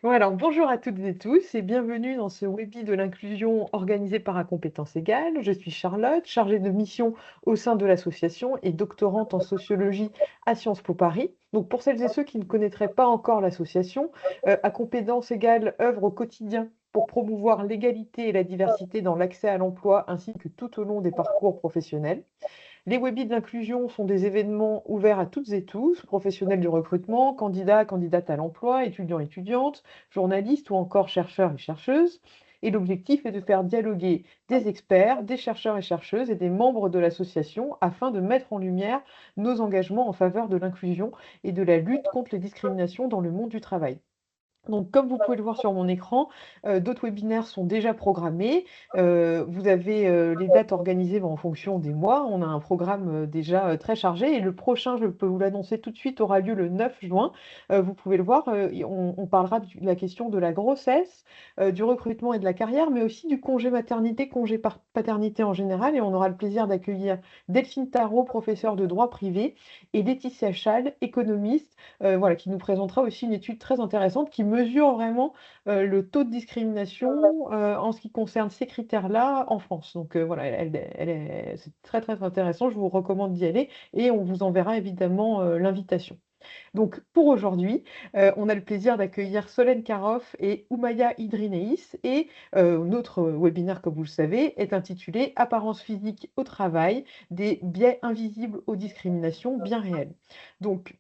Voilà, bonjour à toutes et tous et bienvenue dans ce webby de l'inclusion organisé par À compétences égales. Je suis Charlotte, chargée de mission au sein de l'association et doctorante en sociologie à Sciences Po Paris. Donc pour celles et ceux qui ne connaîtraient pas encore l'association, À compétences égales œuvre au quotidien pour promouvoir l'égalité et la diversité dans l'accès à l'emploi ainsi que tout au long des parcours professionnels. Les webis de l'inclusion sont des événements ouverts à toutes et tous, professionnels du recrutement, candidats, candidates à l'emploi, étudiants, étudiantes, journalistes ou encore chercheurs et chercheuses. Et l'objectif est de faire dialoguer des experts, des chercheurs et chercheuses et des membres de l'association afin de mettre en lumière nos engagements en faveur de l'inclusion et de la lutte contre les discriminations dans le monde du travail. Donc, comme vous pouvez le voir sur mon écran, d'autres webinaires sont déjà programmés. Vous avez, les dates organisées, en fonction des mois. On a un programme, déjà, très chargé et le prochain, je peux vous l'annoncer tout de suite, aura lieu le 9 juin. Vous pouvez le voir, et on parlera de la question de la grossesse, du recrutement et de la carrière, mais aussi du congé maternité, congé paternité en général et on aura le plaisir d'accueillir Delphine Tarot, professeure de droit privé et Laetitia Schall, économiste, voilà, qui nous présentera aussi une étude très intéressante qui mesure vraiment, le taux de discrimination, en ce qui concerne ces critères-là en France. Donc, voilà, c'est très, très intéressant. Je vous recommande d'y aller et on vous enverra évidemment, l'invitation. Donc pour aujourd'hui, on a le plaisir d'accueillir Solène Karoff et Oumaya Idrineis et notre webinaire, comme vous le savez, est intitulé «Apparence physique au travail, des biais invisibles aux discriminations bien réelles». Donc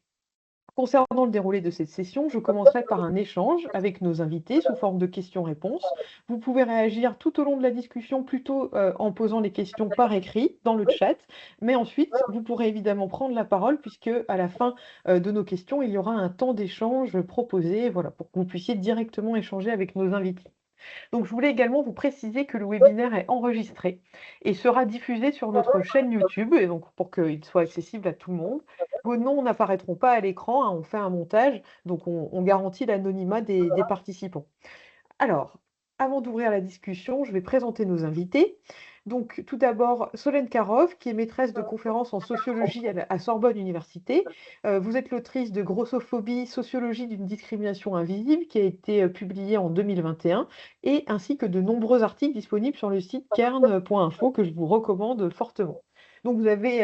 concernant le déroulé de cette session, je commencerai par un échange avec nos invités sous forme de questions-réponses. Vous pouvez réagir tout au long de la discussion, plutôt en posant les questions par écrit dans le chat, mais ensuite, vous pourrez évidemment prendre la parole puisque à la fin de nos questions, il y aura un temps d'échange proposé, voilà, pour que vous puissiez directement échanger avec nos invités. Donc, je voulais également vous préciser que le webinaire est enregistré et sera diffusé sur notre chaîne YouTube, et donc pour qu'il soit accessible à tout le monde. Vos noms n'apparaîtront pas à l'écran, hein, on fait un montage, donc on garantit l'anonymat des participants. Alors, avant d'ouvrir la discussion, je vais présenter nos invités. Donc, tout d'abord, Solène Karoff, qui est maîtresse de conférences en sociologie à Sorbonne Université. Vous êtes l'autrice de Grossophobie, sociologie d'une discrimination invisible, qui a été publiée en 2021, et ainsi que de nombreux articles disponibles sur le site kern.info que je vous recommande fortement. Donc, vous avez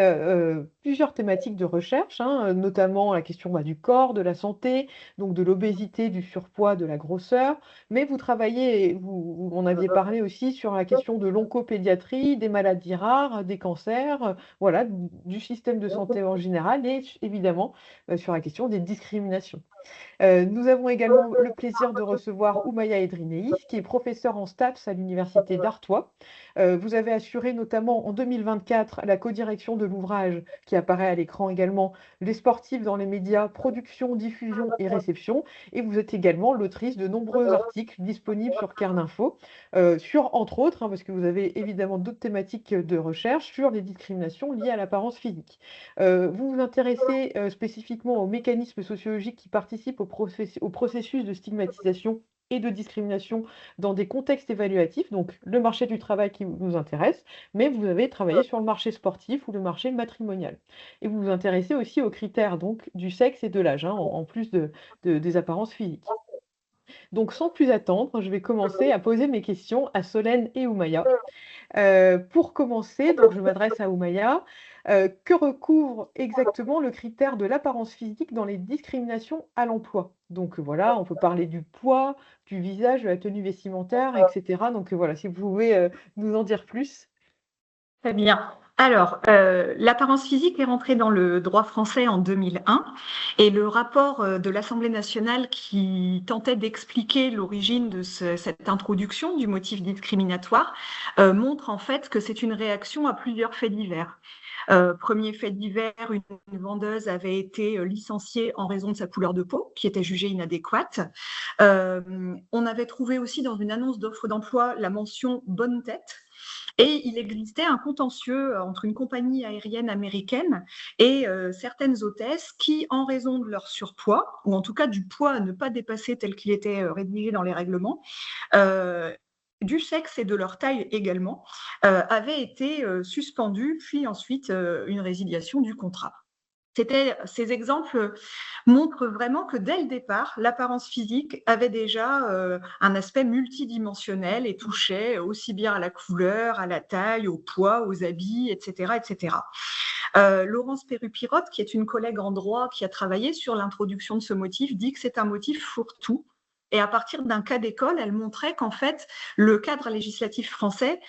plusieurs thématiques de recherche, hein, notamment la question du corps, de la santé, donc de l'obésité, du surpoids, de la grosseur, mais vous travaillez, et vous en aviez parlé aussi sur la question de l'oncopédiatrie, des maladies rares, des cancers, voilà, du système de santé en général et évidemment sur la question des discriminations. Nous avons également le plaisir de recevoir Oumaya Edrineis, qui est professeure en STAPS à l'université d'Artois. Vous avez assuré notamment en 2024 la codirection de l'ouvrage qui apparaît à l'écran également, Les sportifs dans les médias, production, diffusion et réception. Et vous êtes également l'autrice de nombreux articles disponibles sur Kerninfo, sur, entre autres, hein, parce que vous avez évidemment d'autres thématiques de recherche, sur les discriminations liées à l'apparence physique. Vous vous intéressez spécifiquement aux mécanismes sociologiques qui participent au processus de stigmatisation et de discrimination dans des contextes évaluatifs, donc le marché du travail qui nous intéresse, mais vous avez travaillé sur le marché sportif ou le marché matrimonial. Et vous vous intéressez aussi aux critères donc, du sexe et de l'âge, hein, en plus des apparences physiques. Donc sans plus attendre, je vais commencer à poser mes questions à Solène et Oumaya. Pour commencer, donc je m'adresse à Oumaya. Que recouvre exactement le critère de l'apparence physique dans les discriminations à l'emploi? Donc voilà, on peut parler du poids, du visage, de la tenue vestimentaire, et cetera. Donc voilà, si vous pouvez, nous en dire plus. Très bien. Alors, l'apparence physique est rentrée dans le droit français en 2001 et le rapport de l'Assemblée nationale qui tentait d'expliquer l'origine de cette introduction du motif discriminatoire montre en fait que c'est une réaction à plusieurs faits divers. Premier fait divers, une vendeuse avait été licenciée en raison de sa couleur de peau, qui était jugée inadéquate. On avait trouvé aussi dans une annonce d'offre d'emploi la mention bonne tête. Et il existait un contentieux entre une compagnie aérienne américaine et certaines hôtesses qui, en raison de leur surpoids, ou en tout cas du poids à ne pas dépasser tel qu'il était rédigé dans les règlements, du sexe et de leur taille également, avaient été suspendues, puis ensuite une résiliation du contrat. Ces exemples montrent vraiment que dès le départ, l'apparence physique avait déjà un aspect multidimensionnel et touchait aussi bien à la couleur, à la taille, au poids, aux habits, etc. etc. Laurence Perrupirotte, qui est une collègue en droit qui a travaillé sur l'introduction de ce motif, dit que c'est un motif fourre-tout. Et à partir d'un cas d'école, elle montrait qu'en fait, le cadre législatif français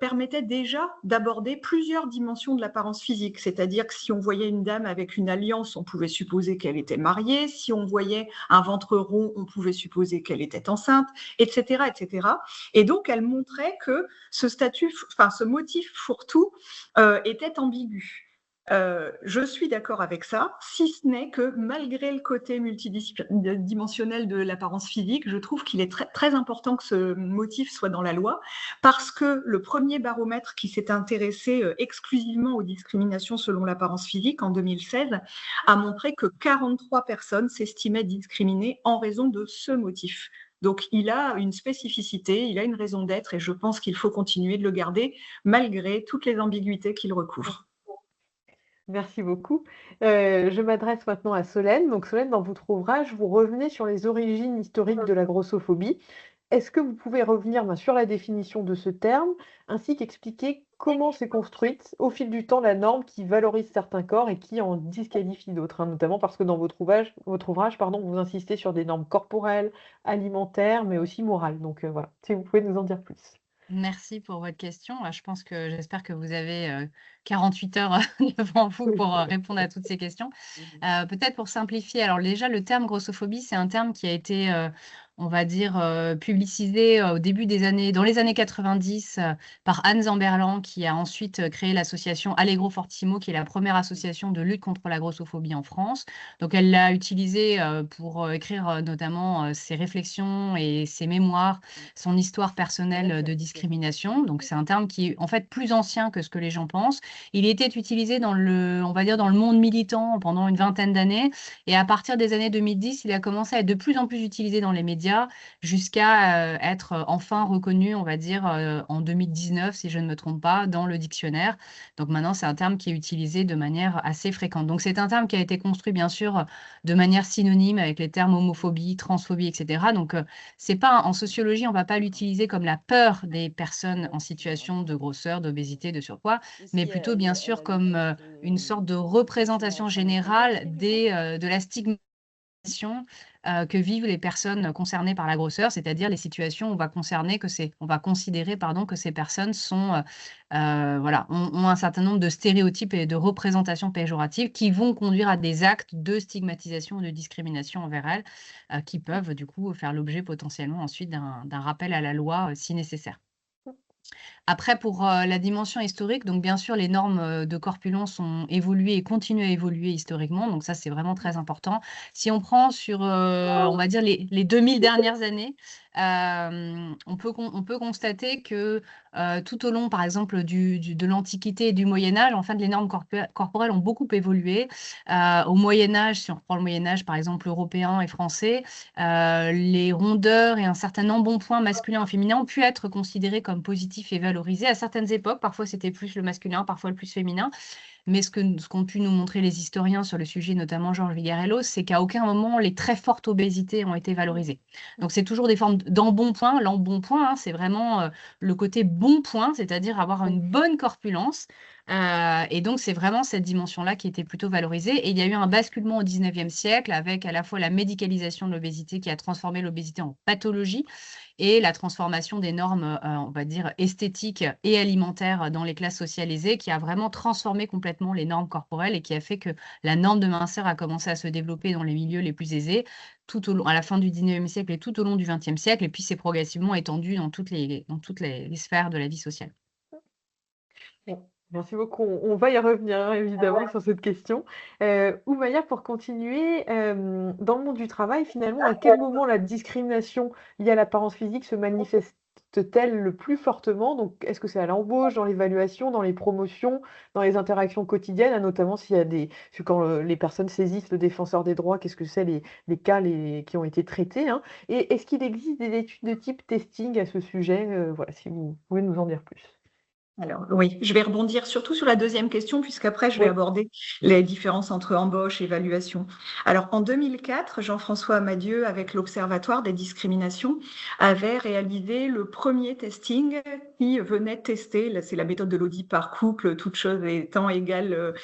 permettait déjà d'aborder plusieurs dimensions de l'apparence physique. C'est-à-dire que si on voyait une dame avec une alliance, on pouvait supposer qu'elle était mariée. Si on voyait un ventre rond, on pouvait supposer qu'elle était enceinte, etc., etc. Et donc, elle montrait que ce motif fourre-tout était ambigu. Je suis d'accord avec ça, si ce n'est que malgré le côté multidimensionnel de l'apparence physique, je trouve qu'il est très, très important que ce motif soit dans la loi, parce que le premier baromètre qui s'est intéressé exclusivement aux discriminations selon l'apparence physique en 2016 a montré que 43 personnes s'estimaient discriminées en raison de ce motif. Donc, il a une spécificité, il a une raison d'être, et je pense qu'il faut continuer de le garder malgré toutes les ambiguïtés qu'il recouvre. Merci beaucoup. Je m'adresse maintenant à Solène. Donc Solène, dans votre ouvrage, vous revenez sur les origines historiques de la grossophobie. Est-ce que vous pouvez revenir sur la définition de ce terme, ainsi qu'expliquer comment s'est construite au fil du temps la norme qui valorise certains corps et qui en disqualifie d'autres, hein, notamment parce que dans votre ouvrage, pardon, vous insistez sur des normes corporelles, alimentaires, mais aussi morales. Donc voilà, si vous pouvez nous en dire plus. Merci pour votre question. J'espère que vous avez 48 heures devant vous pour répondre à toutes ces questions. Peut-être pour simplifier, alors déjà, le terme grossophobie, c'est un terme qui a été, on va dire, publicisé dans les années 90 par Anne Zamberlan, qui a ensuite créé l'association Allegro Fortissimo, qui est la première association de lutte contre la grossophobie en France. Donc, elle l'a utilisé pour écrire notamment ses réflexions et ses mémoires, son histoire personnelle de discrimination. Donc, c'est un terme qui est en fait plus ancien que ce que les gens pensent. Il était utilisé on va dire, dans le monde militant pendant une vingtaine d'années. Et à partir des années 2010, il a commencé à être de plus en plus utilisé dans les médias jusqu'à être enfin reconnu, on va dire, en 2019, si je ne me trompe pas, dans le dictionnaire. Donc maintenant, c'est un terme qui est utilisé de manière assez fréquente. Donc c'est un terme qui a été construit, bien sûr, de manière synonyme avec les termes homophobie, transphobie, etc. Donc c'est pas en sociologie, on va pas l'utiliser comme la peur des personnes en situation de grosseur, d'obésité, de surpoids, mais plutôt, bien sûr, comme une sorte de représentation générale de la stigmatisation que vivent les personnes concernées par la grosseur, c'est-à-dire les situations où on va considérer pardon, que ces personnes voilà, ont un certain nombre de stéréotypes et de représentations péjoratives qui vont conduire à des actes de stigmatisation ou de discrimination envers elles, qui peuvent du coup faire l'objet potentiellement ensuite d'un rappel à la loi si nécessaire. Après, pour la dimension historique, donc bien sûr, les normes de corpulence ont évolué et continuent à évoluer historiquement. Donc ça, c'est vraiment très important. Si on prend sur, on va dire, les 2000 dernières années, on peut constater que tout au long, par exemple, de l'Antiquité et du Moyen-Âge, en fait, les normes corporelles ont beaucoup évolué. Au Moyen-Âge, si on reprend le Moyen-Âge, par exemple, européen et français, les rondeurs et un certain embonpoint masculin et féminin ont pu être considérés comme positifs et valorisés à certaines époques. Parfois, c'était plus le masculin, parfois le plus féminin. Mais ce qu'ont pu nous montrer les historiens sur le sujet, notamment Georges Vigarello, c'est qu'à aucun moment, les très fortes obésités ont été valorisées. Donc, c'est toujours des formes d'embonpoint. L'embonpoint, hein, c'est vraiment le côté bon point, c'est-à-dire avoir une bonne corpulence. Et donc, c'est vraiment cette dimension-là qui était plutôt valorisée. Et il y a eu un basculement au 19e siècle avec à la fois la médicalisation de l'obésité qui a transformé l'obésité en pathologie et la transformation des normes, on va dire, esthétiques et alimentaires dans les classes socialisées qui a vraiment transformé complètement les normes corporelles et qui a fait que la norme de minceur a commencé à se développer dans les milieux les plus aisés à la fin du 19e siècle et tout au long du 20e siècle, et puis c'est progressivement étendu dans toutes les sphères de la vie sociale. Bon, merci beaucoup. On va y revenir, hein, évidemment, sur cette question. Oumaya, pour continuer, dans le monde du travail, finalement, à quel moment la discrimination liée à l'apparence physique se manifeste-t-elle le plus fortement? Donc, est-ce que c'est à l'embauche, dans l'évaluation, dans les promotions, dans les interactions quotidiennes, hein, notamment s'il y a quand les personnes saisissent le défenseur des droits, qu'est-ce que c'est les cas qui ont été traités, hein? Et est-ce qu'il existe des études de type testing à ce sujet? Voilà, si vous pouvez nous en dire plus. Alors, oui, je vais rebondir surtout sur la deuxième question, puisqu'après, je vais Oui. aborder les différences entre embauche et évaluation. Alors, en 2004, Jean-François Amadieu, avec l'Observatoire des discriminations, avait réalisé le premier testing qui venait tester, c'est la méthode de l'audit par couple, toute chose étant égale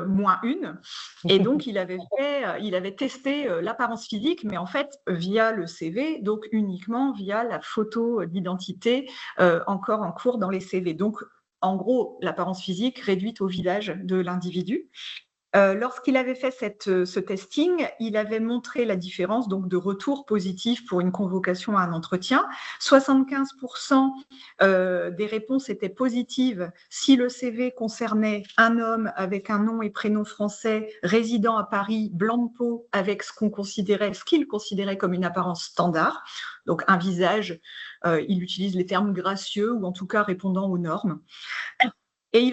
moins une. Et donc, il avait testé l'apparence physique, mais en fait, via le CV, donc uniquement via la photo d'identité encore en cours dans les CV. Donc, en gros, l'apparence physique réduite au visage de l'individu. Lorsqu'il avait fait ce testing, il avait montré la différence donc de retour positif pour une convocation à un entretien. 75% des réponses étaient positives si le CV concernait un homme avec un nom et prénom français, résidant à Paris, blanc de peau, avec ce qu'il considérait comme une apparence standard, donc un visage, il utilise les termes gracieux ou en tout cas répondant aux normes. Et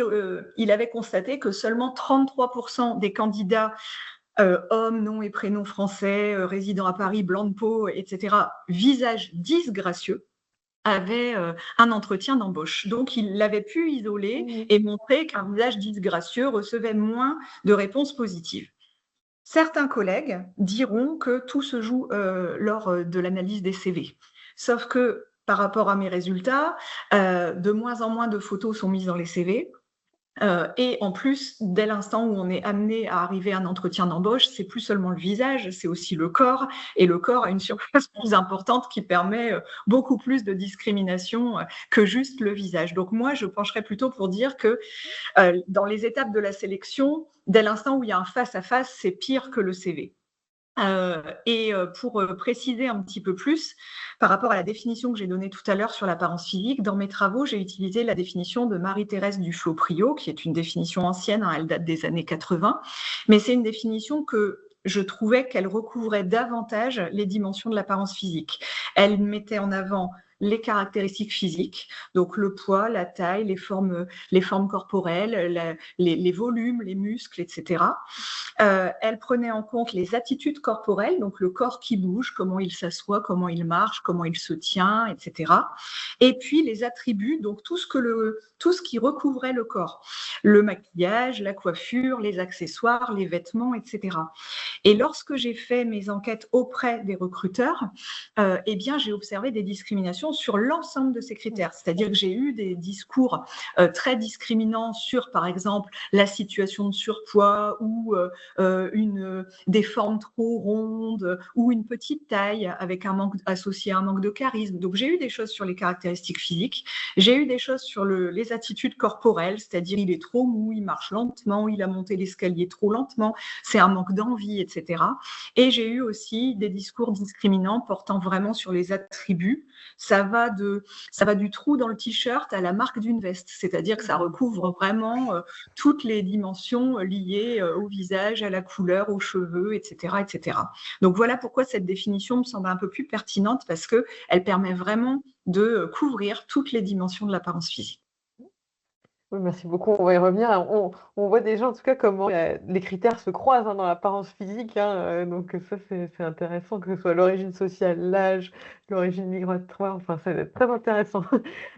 il avait constaté que seulement 33% des candidats hommes, nom et prénom français, résidant à Paris, blanc de peau, etc., visage disgracieux, avaient un entretien d'embauche. Donc, il avait pu isoler et montrer qu'un visage disgracieux recevait moins de réponses positives. Certains collègues diront que tout se joue lors de l'analyse des CV. Sauf que par rapport à mes résultats, de moins en moins de photos sont mises dans les CV. Et en plus, dès l'instant où on est amené à arriver à un entretien d'embauche, c'est plus seulement le visage, c'est aussi le corps. Et le corps a une surface plus importante qui permet beaucoup plus de discrimination que juste le visage. Donc moi, je pencherais plutôt pour dire que dans les étapes de la sélection, dès l'instant où il y a un face-à-face, c'est pire que le CV. Et pour préciser un petit peu plus, par rapport à la définition que j'ai donnée tout à l'heure sur l'apparence physique, dans mes travaux, j'ai utilisé la définition de Marie-Thérèse Duflo-Priot, qui est une définition ancienne, hein, elle date des années 80, mais c'est une définition que je trouvais qu'elle recouvrait davantage les dimensions de l'apparence physique. Elle mettait en avant les caractéristiques physiques, donc le poids, la taille, les formes corporelles, les volumes, les muscles, etc. Elle prenait en compte les attitudes corporelles, donc le corps qui bouge, comment il s'assoit, comment il marche, comment il se tient, etc. Et puis les attributs, donc tout ce qui recouvrait le corps, le maquillage, la coiffure, les accessoires, les vêtements, etc. Et lorsque j'ai fait mes enquêtes auprès des recruteurs, eh bien, j'ai observé des discriminations sur l'ensemble de ces critères. C'est-à-dire que j'ai eu des discours très discriminants sur, par exemple, la situation de surpoids ou des formes trop rondes ou une petite taille avec associé à un manque de charisme. Donc, j'ai eu des choses sur les caractéristiques physiques. J'ai eu des choses sur les attitudes corporelles, c'est-à-dire il est trop mou, il marche lentement, il a monté l'escalier trop lentement, c'est un manque d'envie, etc. Et j'ai eu aussi des discours discriminants portant vraiment sur les attributs. Ça va du trou dans le t-shirt à la marque d'une veste, c'est-à-dire que ça recouvre vraiment toutes les dimensions liées au visage, à la couleur, aux cheveux, etc., etc. Donc voilà pourquoi cette définition me semble un peu plus pertinente, parce qu'elle permet vraiment de couvrir toutes les dimensions de l'apparence physique. Oui, merci beaucoup. On va y revenir. On voit déjà en tout cas comment les critères se croisent, hein, dans l'apparence physique, hein, donc ça c'est intéressant, que ce soit l'origine sociale, l'âge, l'origine migratoire, enfin c'est très intéressant.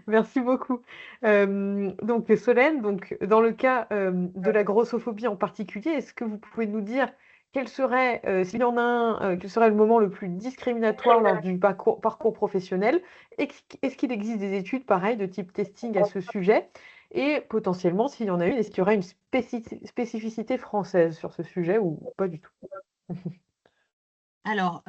Merci beaucoup. Donc Solène, donc dans le cas de la grossophobie en particulier, est-ce que vous pouvez nous dire quel serait, s'il y en a un, quel serait le moment le plus discriminatoire lors du parcours professionnel? Est-ce qu'il existe des études pareilles de type testing à ce sujet? Et potentiellement, s'il y en a une, est-ce qu'il y aurait une spécificité française sur ce sujet ou pas du tout? Alors,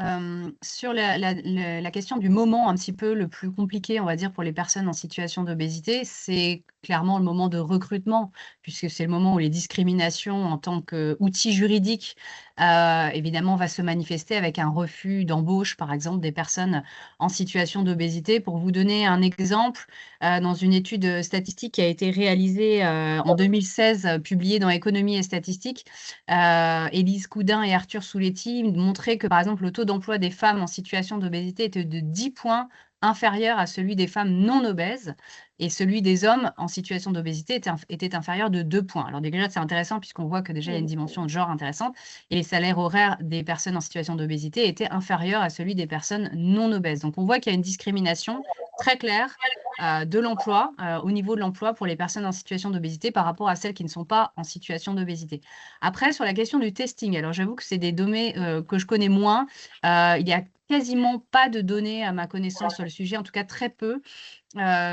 sur la question du moment un petit peu le plus compliqué, on va dire, pour les personnes en situation d'obésité, c'est clairement le moment de recrutement, puisque c'est le moment où les discriminations en tant qu'outil juridique, évidemment, va se manifester avec un refus d'embauche, par exemple, des personnes en situation d'obésité. Pour vous donner un exemple, dans une étude statistique qui a été réalisée en 2016, publiée dans Économie et Statistique, Élise Coudin et Arthur Souletti montraient que, par exemple, le taux d'emploi des femmes en situation d'obésité était de 10 points inférieur à celui des femmes non obèses, et celui des hommes en situation d'obésité était inférieur de 2 points. Alors déjà, c'est intéressant puisqu'on voit que déjà il y a une dimension de genre intéressante, et les salaires horaires des personnes en situation d'obésité étaient inférieurs à celui des personnes non obèses. Donc on voit qu'il y a une discrimination très claire de l'emploi, au niveau de l'emploi pour les personnes en situation d'obésité par rapport à celles qui ne sont pas en situation d'obésité. Après, sur la question du testing, alors j'avoue que c'est des données que je connais moins. Il n'y a quasiment pas de données à ma connaissance sur le sujet, en tout cas très peu,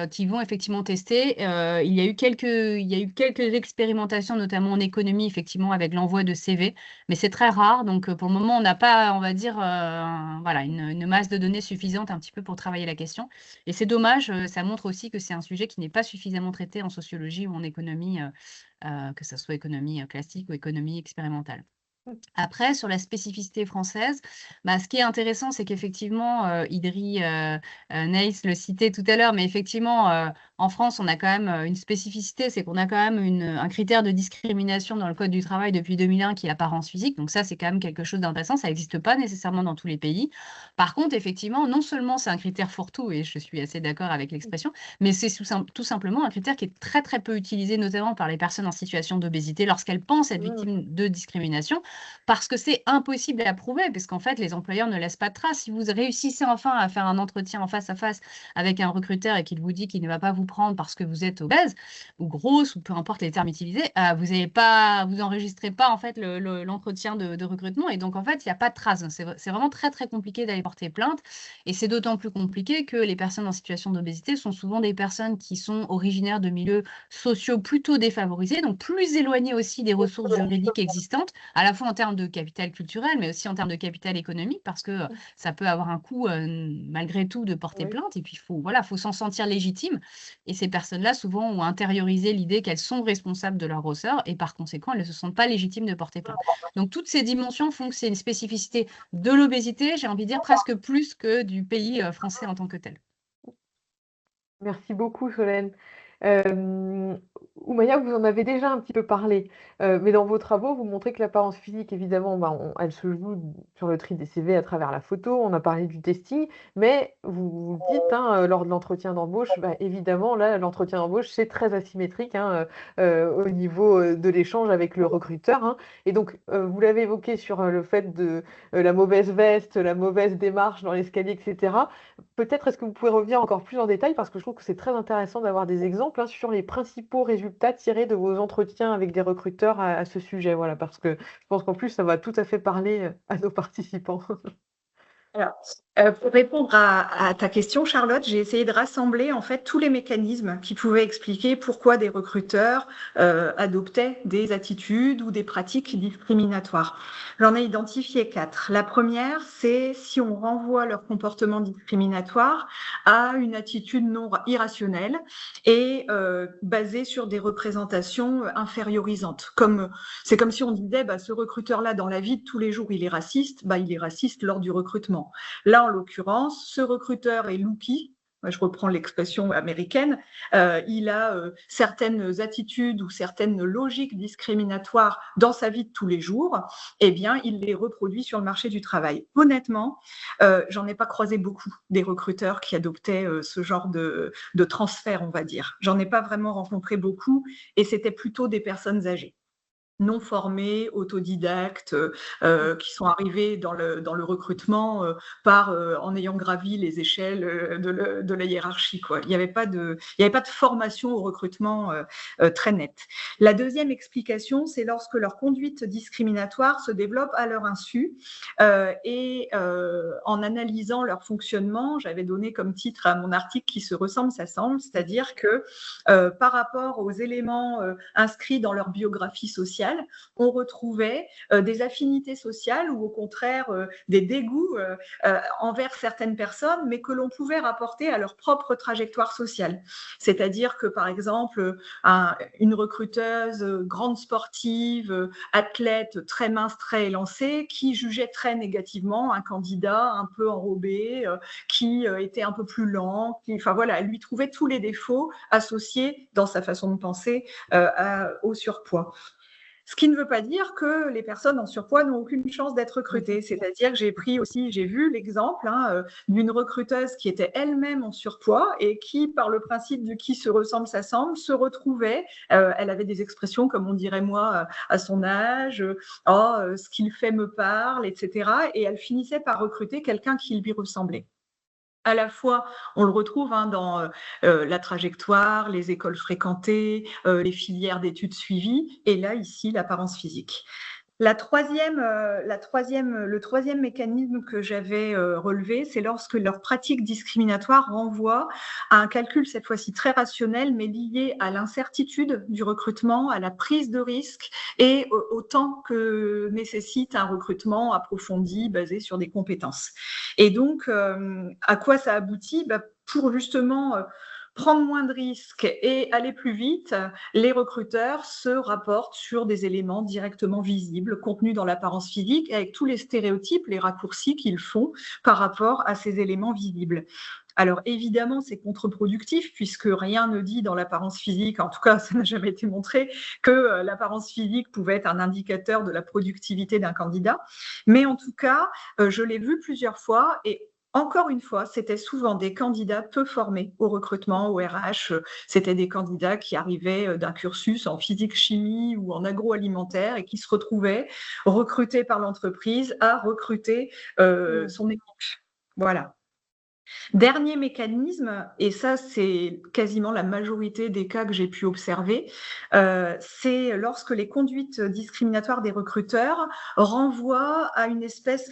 qui vont effectivement tester. Il y a eu quelques expérimentations, notamment en économie, effectivement, avec l'envoi de CV, mais c'est très rare. Donc, pour le moment, on n'a pas, on va dire, voilà, une masse de données suffisante un petit peu pour travailler la question. Et c'est dommage, ça montre aussi que c'est un sujet qui n'est pas suffisamment traité en sociologie ou en économie, que ce soit économie classique ou économie expérimentale. Après, sur la spécificité française, ce qui est intéressant, c'est qu'effectivement, Idri Neis le citait tout à l'heure, mais effectivement, en France, on a quand même une spécificité, c'est qu'on a quand même un critère de discrimination dans le Code du travail depuis 2001 qui est l'apparence physique. Donc ça, c'est quand même quelque chose d'intéressant. Ça n'existe pas nécessairement dans tous les pays. Par contre, effectivement, non seulement c'est un critère fourre-tout, et je suis assez d'accord avec l'expression, mais c'est tout simplement un critère qui est très, très peu utilisé, notamment par les personnes en situation d'obésité lorsqu'elles pensent être victimes de discrimination, parce que c'est impossible à prouver, parce qu'en fait, les employeurs ne laissent pas de traces. Si vous réussissez enfin à faire un entretien en face à face avec un recruteur et qu'il vous dit qu'il ne va pas vous prendre parce que vous êtes obèse ou grosse ou peu importe les termes utilisés, vous n'enregistrez pas en fait l'entretien de recrutement, et donc en fait, il n'y a pas de traces. C'est vraiment très très compliqué d'aller porter plainte, et c'est d'autant plus compliqué que les personnes en situation d'obésité sont souvent des personnes qui sont originaires de milieux sociaux plutôt défavorisés, donc plus éloignés aussi des ressources juridiques existantes, à la fois en termes de capital culturel, mais aussi en termes de capital économique, parce que ça peut avoir un coût malgré tout de porter plainte, et puis faut s'en sentir légitime. Et ces personnes-là, souvent, ont intériorisé l'idée qu'elles sont responsables de leur grosseur, et par conséquent, elles ne se sentent pas légitimes de porter plainte. Donc, toutes ces dimensions font que c'est une spécificité de l'obésité, j'ai envie de dire presque plus que du pays français en tant que tel. Merci beaucoup, Solène. Oumaya, vous en avez déjà un petit peu parlé, mais dans vos travaux, vous montrez que l'apparence physique, évidemment, elle se joue sur le tri des CV à travers la photo. On a parlé du testing, mais vous dites, hein, lors de l'entretien d'embauche, évidemment, là, l'entretien d'embauche, c'est très asymétrique, hein, au niveau de l'échange avec le recruteur, hein. Et donc, vous l'avez évoqué sur le fait de la mauvaise veste, la mauvaise démarche dans l'escalier, etc. Peut-être est-ce que vous pouvez revenir encore plus en détail, parce que je trouve que c'est très intéressant d'avoir des exemples, hein, sur les principaux résultats tirés de vos entretiens avec des recruteurs à ce sujet. Voilà, parce que je pense qu'en plus, ça va tout à fait parler à nos participants. Alors, pour répondre à ta question, Charlotte, j'ai essayé de rassembler en fait tous les mécanismes qui pouvaient expliquer pourquoi des recruteurs adoptaient des attitudes ou des pratiques discriminatoires. J'en ai identifié 4. La première, c'est si on renvoie leur comportement discriminatoire à une attitude non irrationnelle et basée sur des représentations infériorisantes. C'est comme si on disait, ce recruteur-là, dans la vie de tous les jours, il est raciste. Il est raciste lors du recrutement. Là, en l'occurrence, ce recruteur est looky. Je reprends l'expression américaine, il a certaines attitudes ou certaines logiques discriminatoires dans sa vie de tous les jours, eh bien, il les reproduit sur le marché du travail. Honnêtement, j'en ai pas croisé beaucoup des recruteurs qui adoptaient ce genre de transfert, on va dire. J'en ai pas vraiment rencontré beaucoup, et c'était plutôt des personnes âgées, non formés, autodidactes, qui sont arrivés dans le recrutement en ayant gravi les échelles de la hiérarchie, quoi. Il n'y avait pas de formation au recrutement très nette. La deuxième explication, c'est lorsque leur conduite discriminatoire se développe à leur insu, et en analysant leur fonctionnement, j'avais donné comme titre à mon article qui se ressemble, s'assemble, c'est-à-dire que par rapport aux éléments inscrits dans leur biographie sociale, on retrouvait des affinités sociales ou au contraire des dégoûts envers certaines personnes, mais que l'on pouvait rapporter à leur propre trajectoire sociale. C'est-à-dire que, par exemple, une recruteuse grande sportive, athlète, très mince, très élancée, qui jugeait très négativement un candidat un peu enrobé, qui était un peu plus lent, elle lui trouvait tous les défauts associés dans sa façon de penser au surpoids. Ce qui ne veut pas dire que les personnes en surpoids n'ont aucune chance d'être recrutées. C'est-à-dire que j'ai vu l'exemple d'une recruteuse qui était elle-même en surpoids et qui, par le principe du qui se ressemble s'assemble, se retrouvait. Elle avait des expressions comme on dirait moi à son âge, ce qu'il fait me parle, etc. Et elle finissait par recruter quelqu'un qui lui ressemblait. à la fois, on le retrouve dans la trajectoire, les écoles fréquentées, les filières d'études suivies, et là, ici, l'apparence physique. Le troisième mécanisme que j'avais relevé, c'est lorsque leur pratique discriminatoire renvoie à un calcul, cette fois-ci très rationnel, mais lié à l'incertitude du recrutement, à la prise de risque et au temps que nécessite un recrutement approfondi basé sur des compétences. Et donc, à quoi ça aboutit? Pour justement prendre moins de risques et aller plus vite, les recruteurs se rapportent sur des éléments directement visibles, contenus dans l'apparence physique, avec tous les stéréotypes, les raccourcis qu'ils font par rapport à ces éléments visibles. Alors évidemment, c'est contre-productif puisque rien ne dit dans l'apparence physique, en tout cas ça n'a jamais été montré, que l'apparence physique pouvait être un indicateur de la productivité d'un candidat. Mais en tout cas, je l'ai vu plusieurs fois et encore une fois, c'était souvent des candidats peu formés au recrutement, au RH. C'était des candidats qui arrivaient d'un cursus en physique-chimie ou en agroalimentaire et qui se retrouvaient recrutés par l'entreprise à recruter son équipe. Voilà. Dernier mécanisme, et ça c'est quasiment la majorité des cas que j'ai pu observer, c'est lorsque les conduites discriminatoires des recruteurs renvoient à une espèce,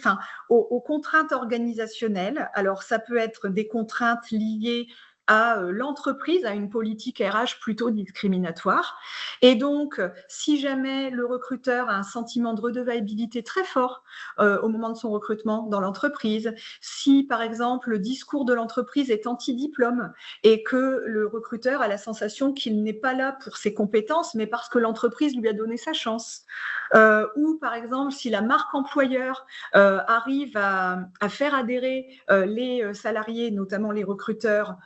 aux contraintes organisationnelles. Alors ça peut être des contraintes liées à l'entreprise, à une politique RH plutôt discriminatoire. Et donc, si jamais le recruteur a un sentiment de redevabilité très fort au moment de son recrutement dans l'entreprise, si par exemple le discours de l'entreprise est anti-diplôme et que le recruteur a la sensation qu'il n'est pas là pour ses compétences, mais parce que l'entreprise lui a donné sa chance, ou par exemple si la marque employeur arrive à faire adhérer les salariés, notamment les recruteurs,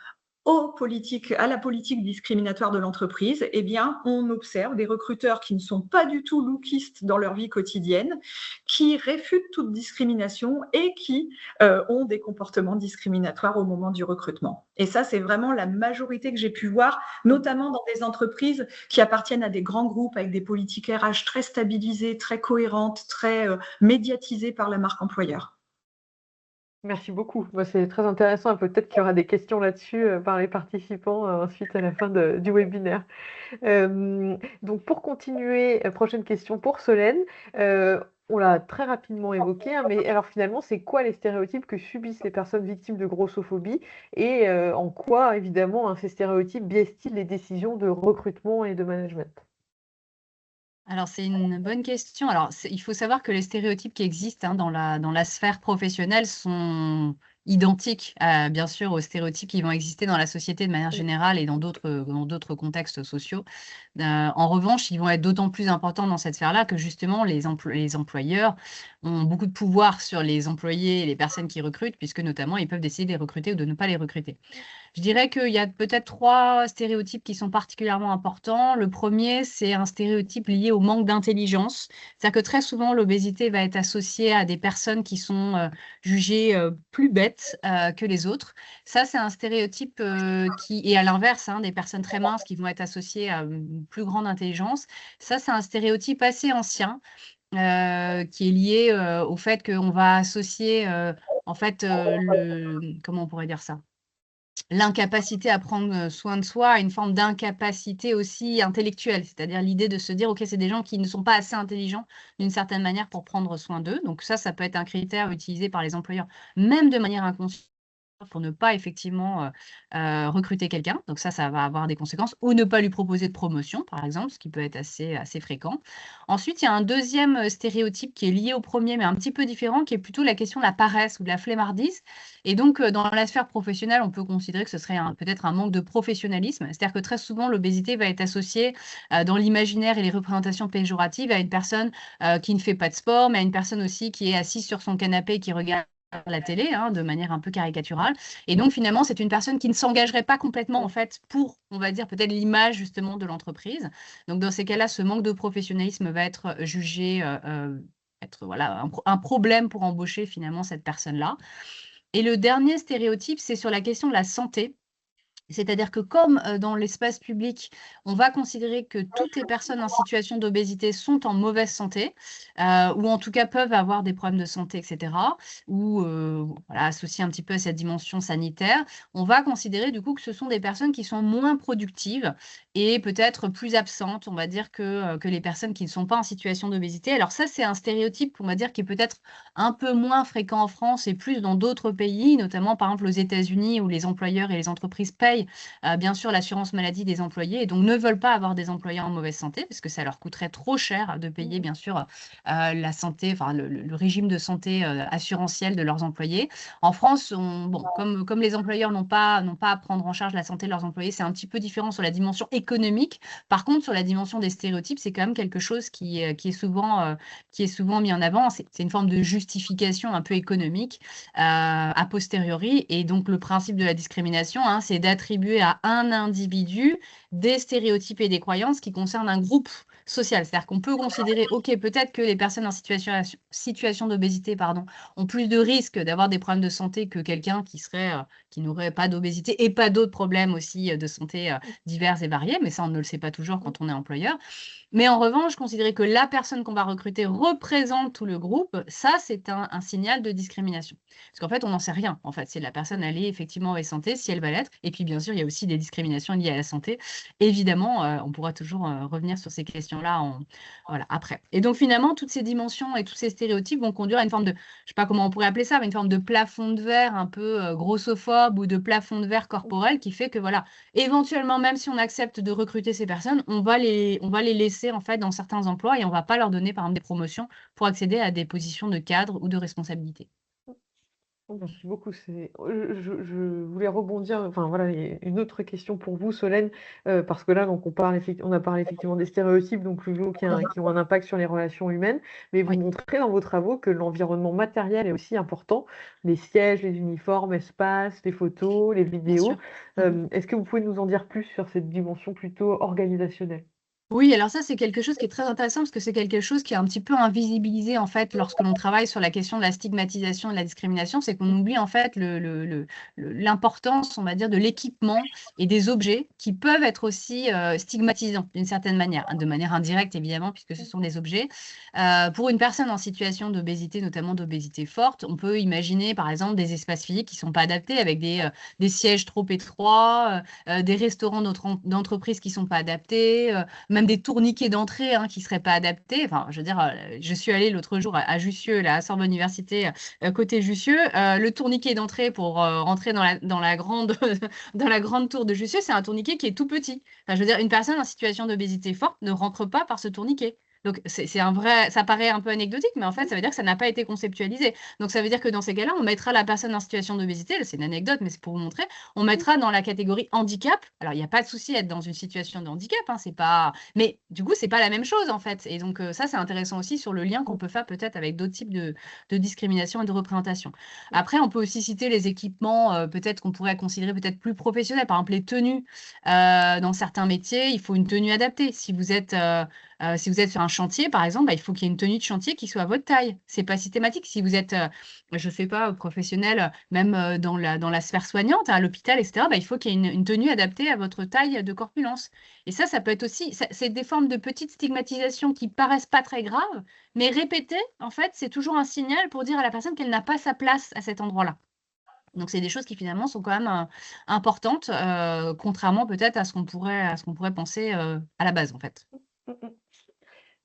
à la politique discriminatoire de l'entreprise, eh bien, on observe des recruteurs qui ne sont pas du tout lookistes dans leur vie quotidienne, qui réfutent toute discrimination et qui ont des comportements discriminatoires au moment du recrutement. Et ça, c'est vraiment la majorité que j'ai pu voir, notamment dans des entreprises qui appartiennent à des grands groupes avec des politiques RH très stabilisées, très cohérentes, très médiatisées par la marque employeur. Merci beaucoup. C'est très intéressant et peut-être qu'il y aura des questions là-dessus, par les participants, ensuite à la fin du webinaire. Donc pour continuer, prochaine question pour Solène. On l'a très rapidement évoqué, hein, mais alors finalement, c'est quoi les stéréotypes que subissent les personnes victimes de grossophobie et en quoi évidemment, hein, ces stéréotypes biaisent-ils les décisions de recrutement et de management? Alors, c'est une bonne question. Alors, il faut savoir que les stéréotypes qui existent, hein, dans la sphère professionnelle sont identiques, bien sûr, aux stéréotypes qui vont exister dans la société de manière générale et dans d'autres contextes sociaux. En revanche, ils vont être d'autant plus importants dans cette sphère-là que justement, les employeurs ont beaucoup de pouvoir sur les employés et les personnes qui recrutent, puisque notamment, ils peuvent décider de les recruter ou de ne pas les recruter. Je dirais qu'il y a peut-être 3 stéréotypes qui sont particulièrement importants. Le premier, c'est un stéréotype lié au manque d'intelligence. C'est-à-dire que très souvent, l'obésité va être associée à des personnes qui sont jugées plus bêtes que les autres. Ça, c'est un stéréotype qui est à l'inverse, hein, des personnes très minces qui vont être associées à une plus grande intelligence. Ça, c'est un stéréotype assez ancien qui est lié au fait qu'on va associer en fait comment on pourrait dire ça? L'incapacité à prendre soin de soi a une forme d'incapacité aussi intellectuelle, c'est-à-dire l'idée de se dire: «OK, c'est des gens qui ne sont pas assez intelligents d'une certaine manière pour prendre soin d'eux». Donc ça peut être un critère utilisé par les employeurs, même de manière inconsciente pour ne pas effectivement, recruter quelqu'un. Donc ça va avoir des conséquences ou ne pas lui proposer de promotion, par exemple, ce qui peut être assez fréquent. Ensuite, il y a un deuxième stéréotype qui est lié au premier, mais un petit peu différent, qui est plutôt la question de la paresse ou de la flemmardise. Et donc, dans la sphère professionnelle, on peut considérer que ce serait peut-être un manque de professionnalisme. C'est-à-dire que très souvent, l'obésité va être associée, dans l'imaginaire et les représentations péjoratives à une personne, qui ne fait pas de sport, mais à une personne aussi qui est assise sur son canapé et qui regarde la télé, hein, de manière un peu caricaturale. Et donc, finalement, c'est une personne qui ne s'engagerait pas complètement, en fait, pour, on va dire, peut-être l'image, justement, de l'entreprise. Donc, dans ces cas-là, ce manque de professionnalisme va être jugé, être, voilà, un problème pour embaucher, finalement, cette personne-là. Et le dernier stéréotype, c'est sur la question de la santé. C'est-à-dire que comme dans l'espace public, on va considérer que toutes les personnes en situation d'obésité sont en mauvaise santé, ou en tout cas peuvent avoir des problèmes de santé, etc., ou voilà, associés un petit peu à cette dimension sanitaire, on va considérer du coup que ce sont des personnes qui sont moins productives et peut-être plus absentes, on va dire, que les personnes qui ne sont pas en situation d'obésité. Alors ça, c'est un stéréotype, on va dire, qui est peut-être un peu moins fréquent en France et plus dans d'autres pays, notamment par exemple aux États-Unis où les employeurs et les entreprises payent bien sûr l'assurance maladie des employés et donc ne veulent pas avoir des employés en mauvaise santé parce que ça leur coûterait trop cher de payer bien sûr la santé, enfin le régime de santé assurantiel de leurs employés. En France, bon, comme les employeurs n'ont pas à prendre en charge la santé de leurs employés, c'est un petit peu différent sur la dimension économique. Par contre, sur la dimension des stéréotypes, c'est quand même quelque chose qui est souvent mis en avant. C'est une forme de justification un peu économique a posteriori. Et donc, le principe de la discrimination, hein, c'est d'attribuer à un individu des stéréotypes et des croyances qui concernent un groupe social. C'est-à-dire qu'on peut considérer, OK, peut-être que les personnes en situation d'obésité, pardon, ont plus de risques d'avoir des problèmes de santé que quelqu'un qui n'aurait pas d'obésité et pas d'autres problèmes aussi de santé divers et variés, mais ça, on ne le sait pas toujours quand on est employeur. Mais en revanche, considérer que la personne qu'on va recruter représente tout le groupe, ça, c'est un signal de discrimination. Parce qu'en fait, on n'en sait rien, en fait, si la personne, elle est effectivement en santé, si elle va l'être. Et puis, bien sûr, il y a aussi des discriminations liées à la santé. Évidemment, on pourra toujours revenir sur ces questions-là voilà, après. Et donc, finalement, toutes ces dimensions et tous ces stéréotypes vont conduire à une forme de, je ne sais pas comment on pourrait appeler ça, mais une forme de plafond de verre un peu grossophobe ou de plafond de verre corporel qui fait que, voilà, éventuellement, même si on accepte de recruter ces personnes, on va les laisser en fait dans certains emplois et on ne va pas leur donner par exemple des promotions pour accéder à des positions de cadre ou de responsabilité. Merci beaucoup. Je voulais rebondir, enfin voilà, il y a une autre question pour vous, Solène, parce que là, donc, on a parlé effectivement des stéréotypes, donc plutôt qui ont un impact sur les relations humaines, mais vous Oui. montrez dans vos travaux que l'environnement matériel est aussi important, les sièges, les uniformes, espaces, les photos, les Bien sûr. vidéos. Est-ce que vous pouvez nous en dire plus sur cette dimension plutôt organisationnelle? Oui, alors ça, c'est quelque chose qui est très intéressant parce que c'est quelque chose qui est un petit peu invisibilisé en fait lorsque l'on travaille sur la question de la stigmatisation et de la discrimination, c'est qu'on oublie en fait l'importance, on va dire, de l'équipement et des objets qui peuvent être aussi stigmatisants d'une certaine manière, hein, de manière indirecte évidemment puisque ce sont des objets. Pour une personne en situation d'obésité, notamment d'obésité forte, on peut imaginer par exemple des espaces physiques qui ne sont pas adaptés avec des sièges trop étroits, des restaurants d'entreprise qui ne sont pas adaptés, même des tourniquets d'entrée hein, qui ne seraient pas adaptés. Enfin, je veux dire, je suis allée l'autre jour à Jussieu, là, à Sorbonne Université, côté Jussieu. Le tourniquet d'entrée pour rentrer dans la grande, dans la grande tour de Jussieu, c'est un tourniquet qui est tout petit. Enfin, je veux dire, une personne en situation d'obésité forte ne rentre pas par ce tourniquet. Donc, c'est un vrai, ça paraît un peu anecdotique, mais en fait, ça veut dire que ça n'a pas été conceptualisé. Donc, ça veut dire que dans ces cas-là, on mettra la personne en situation d'obésité, c'est une anecdote, mais c'est pour vous montrer, on mettra dans la catégorie handicap. Alors, il n'y a pas de souci à être dans une situation de handicap, hein, c'est pas... mais du coup, c'est pas la même chose, en fait. Et donc, ça, c'est intéressant aussi sur le lien qu'on peut faire peut-être avec d'autres types de discrimination et de représentation. Après, on peut aussi citer les équipements, peut-être qu'on pourrait considérer peut-être plus professionnels. Par exemple, les tenues. Dans certains métiers, il faut une tenue adaptée. Si vous êtes sur un chantier, par exemple, bah, il faut qu'il y ait une tenue de chantier qui soit à votre taille. C'est pas systématique. Si vous êtes, je ne sais pas, professionnel, même dans la sphère soignante, à l'hôpital, etc., bah, il faut qu'il y ait une tenue adaptée à votre taille de corpulence. Et ça peut être aussi, c'est des formes de petites stigmatisations qui paraissent pas très graves, mais répétées, en fait, c'est toujours un signal pour dire à la personne qu'elle n'a pas sa place à cet endroit-là. Donc, c'est des choses qui finalement sont quand même importantes, contrairement peut-être à ce qu'on pourrait penser à la base, en fait. Mm, mm.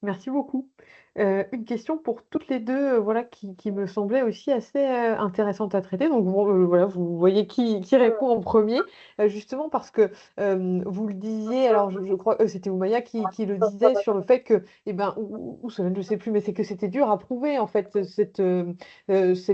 Merci beaucoup. Une question pour toutes les 2, voilà, qui me semblait aussi assez, intéressante à traiter. Donc bon, voilà, vous voyez qui répond en premier. Justement parce que, vous le disiez, alors je crois, c'était Oumaya qui le disait sur le fait que, et ben, ou Solène, je sais plus, mais c'est que c'était dur à prouver en fait, cette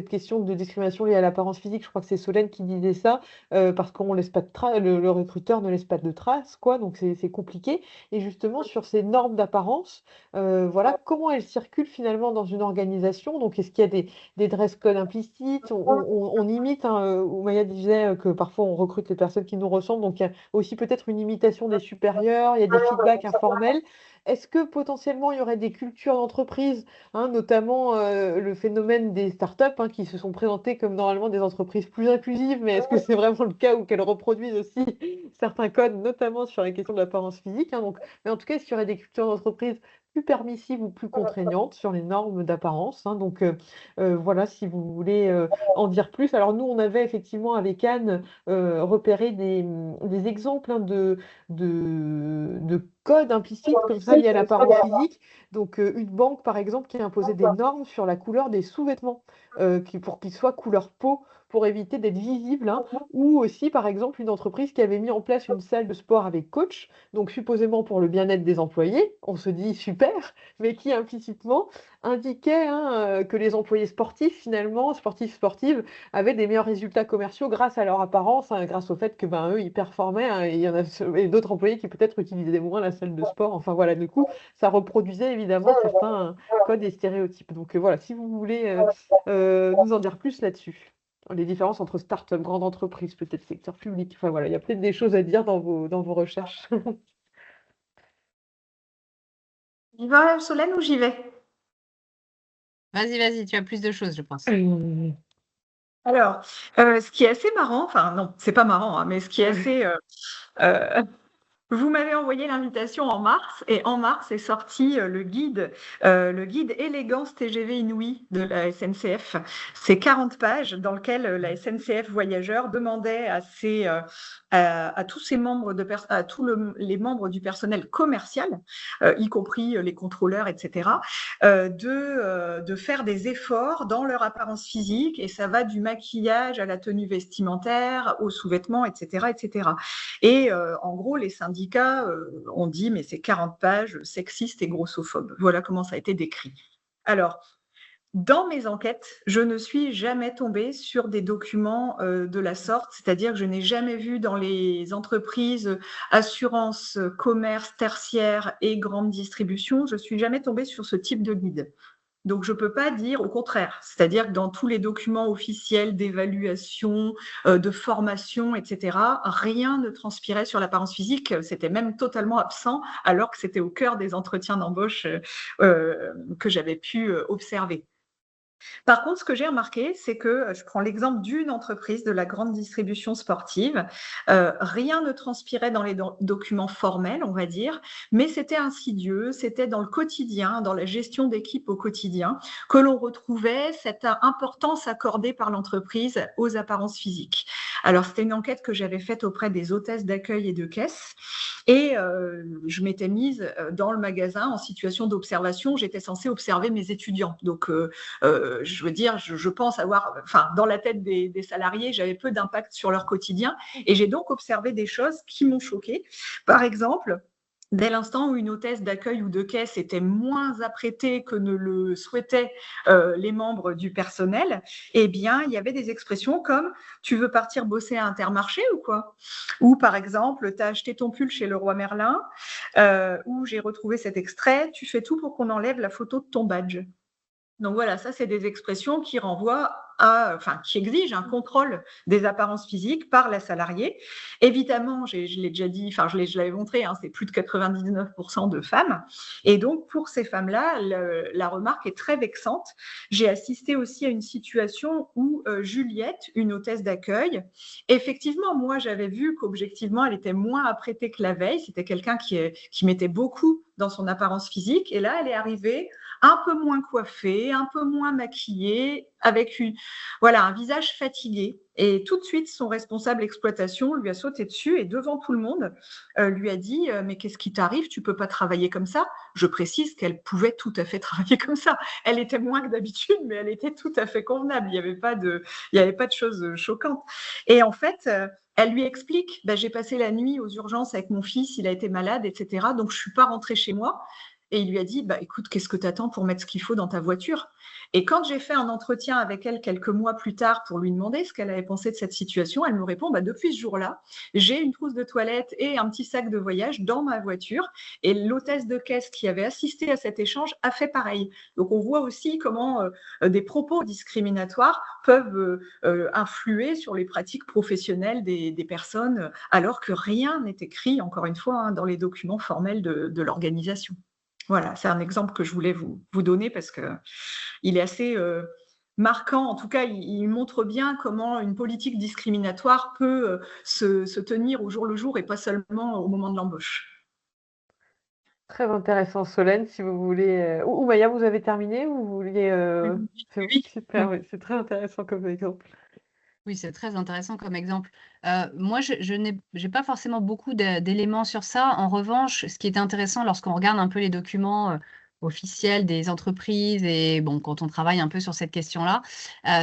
question de discrimination liée à l'apparence physique. Je crois que c'est Solène qui disait ça, parce qu'on laisse pas de traces, le recruteur ne laisse pas de traces, quoi, donc c'est compliqué. Et justement sur ces normes d'apparence, voilà, comment elles circule finalement dans une organisation? Donc, est-ce qu'il y a des dress codes implicites? On imite, hein, Oumaya disait que parfois on recrute les personnes qui nous ressemblent, donc il y a aussi peut-être une imitation des supérieurs, il y a des feedbacks informels. Est-ce que potentiellement il y aurait des cultures d'entreprise, hein, notamment le phénomène des startups, hein, qui se sont présentées comme normalement des entreprises plus inclusives, mais est-ce que c'est vraiment le cas ou qu'elles reproduisent aussi certains codes, notamment sur les questions de l'apparence physique, hein, donc, mais en tout cas, est-ce qu'il y aurait des cultures d'entreprise plus permissives ou plus contraignantes sur les normes d'apparence, hein, donc voilà, si vous voulez en dire plus. Alors nous, on avait effectivement avec Anne repéré des exemples, hein, de codes implicites comme ça liés à l'apparence physique. Donc une banque, par exemple, qui a imposé des normes sur la couleur des sous-vêtements, pour qu'ils soient couleur peau, pour éviter d'être visibles, hein. Ou aussi, par exemple, une entreprise qui avait mis en place une salle de sport avec coach, donc supposément pour le bien-être des employés, on se dit super, mais qui implicitement indiquait, hein, que les employés sportifs, finalement, sportives, avaient des meilleurs résultats commerciaux grâce à leur apparence, hein, grâce au fait que eux, ils performaient, hein, et il y en a et d'autres employés qui peut-être utilisaient moins la salle de sport. Enfin voilà, du coup, ça reproduisait évidemment certains codes et stéréotypes. Donc voilà, si vous voulez nous en dire plus là-dessus. Les différences entre start-up, grande entreprise, peut-être secteur public. Enfin voilà, il y a peut-être des choses à dire dans vos recherches. Y va, Solène, ou j'y vais? Vas-y, tu as plus de choses, je pense. Alors, ce qui est assez marrant, enfin non, c'est pas marrant, hein, mais ce qui est assez vous m'avez envoyé l'invitation en mars, et en mars est sorti le guide Élégance TGV Inouï de la SNCF. C'est 40 pages dans lequel la SNCF Voyageurs demandait à tous ses membres à les membres du personnel commercial, y compris les contrôleurs, etc., de faire des efforts dans leur apparence physique, et ça va du maquillage à la tenue vestimentaire, aux sous-vêtements, etc., etc. Et en gros, les syndicats ont dit, mais c'est 40 pages sexistes et grossophobes. Voilà comment ça a été décrit. Alors, dans mes enquêtes, je ne suis jamais tombée sur des documents de la sorte, c'est-à-dire que je n'ai jamais vu dans les entreprises assurance, commerce, tertiaire et grande distribution, je ne suis jamais tombée sur ce type de guide. Donc, je ne peux pas dire au contraire. C'est-à-dire que dans tous les documents officiels d'évaluation, de formation, etc., rien ne transpirait sur l'apparence physique. C'était même totalement absent, alors que c'était au cœur des entretiens d'embauche que j'avais pu observer. Par contre, ce que j'ai remarqué, c'est que, je prends l'exemple d'une entreprise de la grande distribution sportive, rien ne transpirait dans les documents formels, on va dire, mais c'était insidieux, c'était dans le quotidien, dans la gestion d'équipe au quotidien, que l'on retrouvait cette importance accordée par l'entreprise aux apparences physiques. Alors, c'était une enquête que j'avais faite auprès des hôtesses d'accueil et de caisse, et je m'étais mise dans le magasin en situation d'observation. J'étais censée observer mes étudiants. Donc, je veux dire, je pense avoir, enfin, dans la tête des salariés, j'avais peu d'impact sur leur quotidien, et j'ai donc observé des choses qui m'ont choquée. Par exemple, dès l'instant où une hôtesse d'accueil ou de caisse était moins apprêtée que ne le souhaitaient les membres du personnel, eh bien, il y avait des expressions comme « tu veux partir bosser à Intermarché ou quoi ?» Ou par exemple « t'as acheté ton pull chez Leroy Merlin ?» Ou j'ai retrouvé cet extrait « tu fais tout pour qu'on enlève la photo de ton badge ?» Donc voilà, ça, c'est des expressions qui renvoient qui exigent un contrôle des apparences physiques par la salariée. Évidemment, je l'ai déjà dit, enfin, je l'avais montré, hein, c'est plus de 99% de femmes. Et donc, pour ces femmes-là, la remarque est très vexante. J'ai assisté aussi à une situation où Juliette, une hôtesse d'accueil, effectivement, moi, j'avais vu qu'objectivement, elle était moins apprêtée que la veille. C'était quelqu'un qui mettait beaucoup dans son apparence physique. Et là, elle est arrivée un peu moins coiffée, un peu moins maquillée, avec un visage fatigué. Et tout de suite, son responsable exploitation lui a sauté dessus et devant tout le monde, lui a dit « Mais qu'est-ce qui t'arrive? Tu ne peux pas travailler comme ça ?» Je précise qu'elle pouvait tout à fait travailler comme ça. Elle était moins que d'habitude, mais elle était tout à fait convenable. Il n'y avait pas de choses choquantes. Et en fait, elle lui explique, j'ai passé la nuit aux urgences avec mon fils, il a été malade, etc. Donc, je ne suis pas rentrée chez moi. Et il lui a dit, écoute, qu'est-ce que tu attends pour mettre ce qu'il faut dans ta voiture? Et quand j'ai fait un entretien avec elle quelques mois plus tard pour lui demander ce qu'elle avait pensé de cette situation, elle me répond, depuis ce jour-là, j'ai une trousse de toilette et un petit sac de voyage dans ma voiture. Et l'hôtesse de caisse qui avait assisté à cet échange a fait pareil. Donc on voit aussi comment des propos discriminatoires peuvent influer sur les pratiques professionnelles des personnes, alors que rien n'est écrit, encore une fois, dans les documents formels de l'organisation. Voilà, c'est un exemple que je voulais vous donner parce qu'il est assez marquant. En tout cas, il montre bien comment une politique discriminatoire peut se tenir au jour le jour et pas seulement au moment de l'embauche. Très intéressant, Solène, si vous voulez. Ou Maya, vous avez terminé ou vous vouliez. C'est bon, Oui. super, oui, c'est très intéressant comme exemple. Oui, c'est très intéressant comme exemple. Moi, je n'ai j'ai pas forcément beaucoup d'éléments sur ça. En revanche, ce qui est intéressant lorsqu'on regarde un peu les documents, officiels des entreprises et bon, quand on travaille un peu sur cette question-là,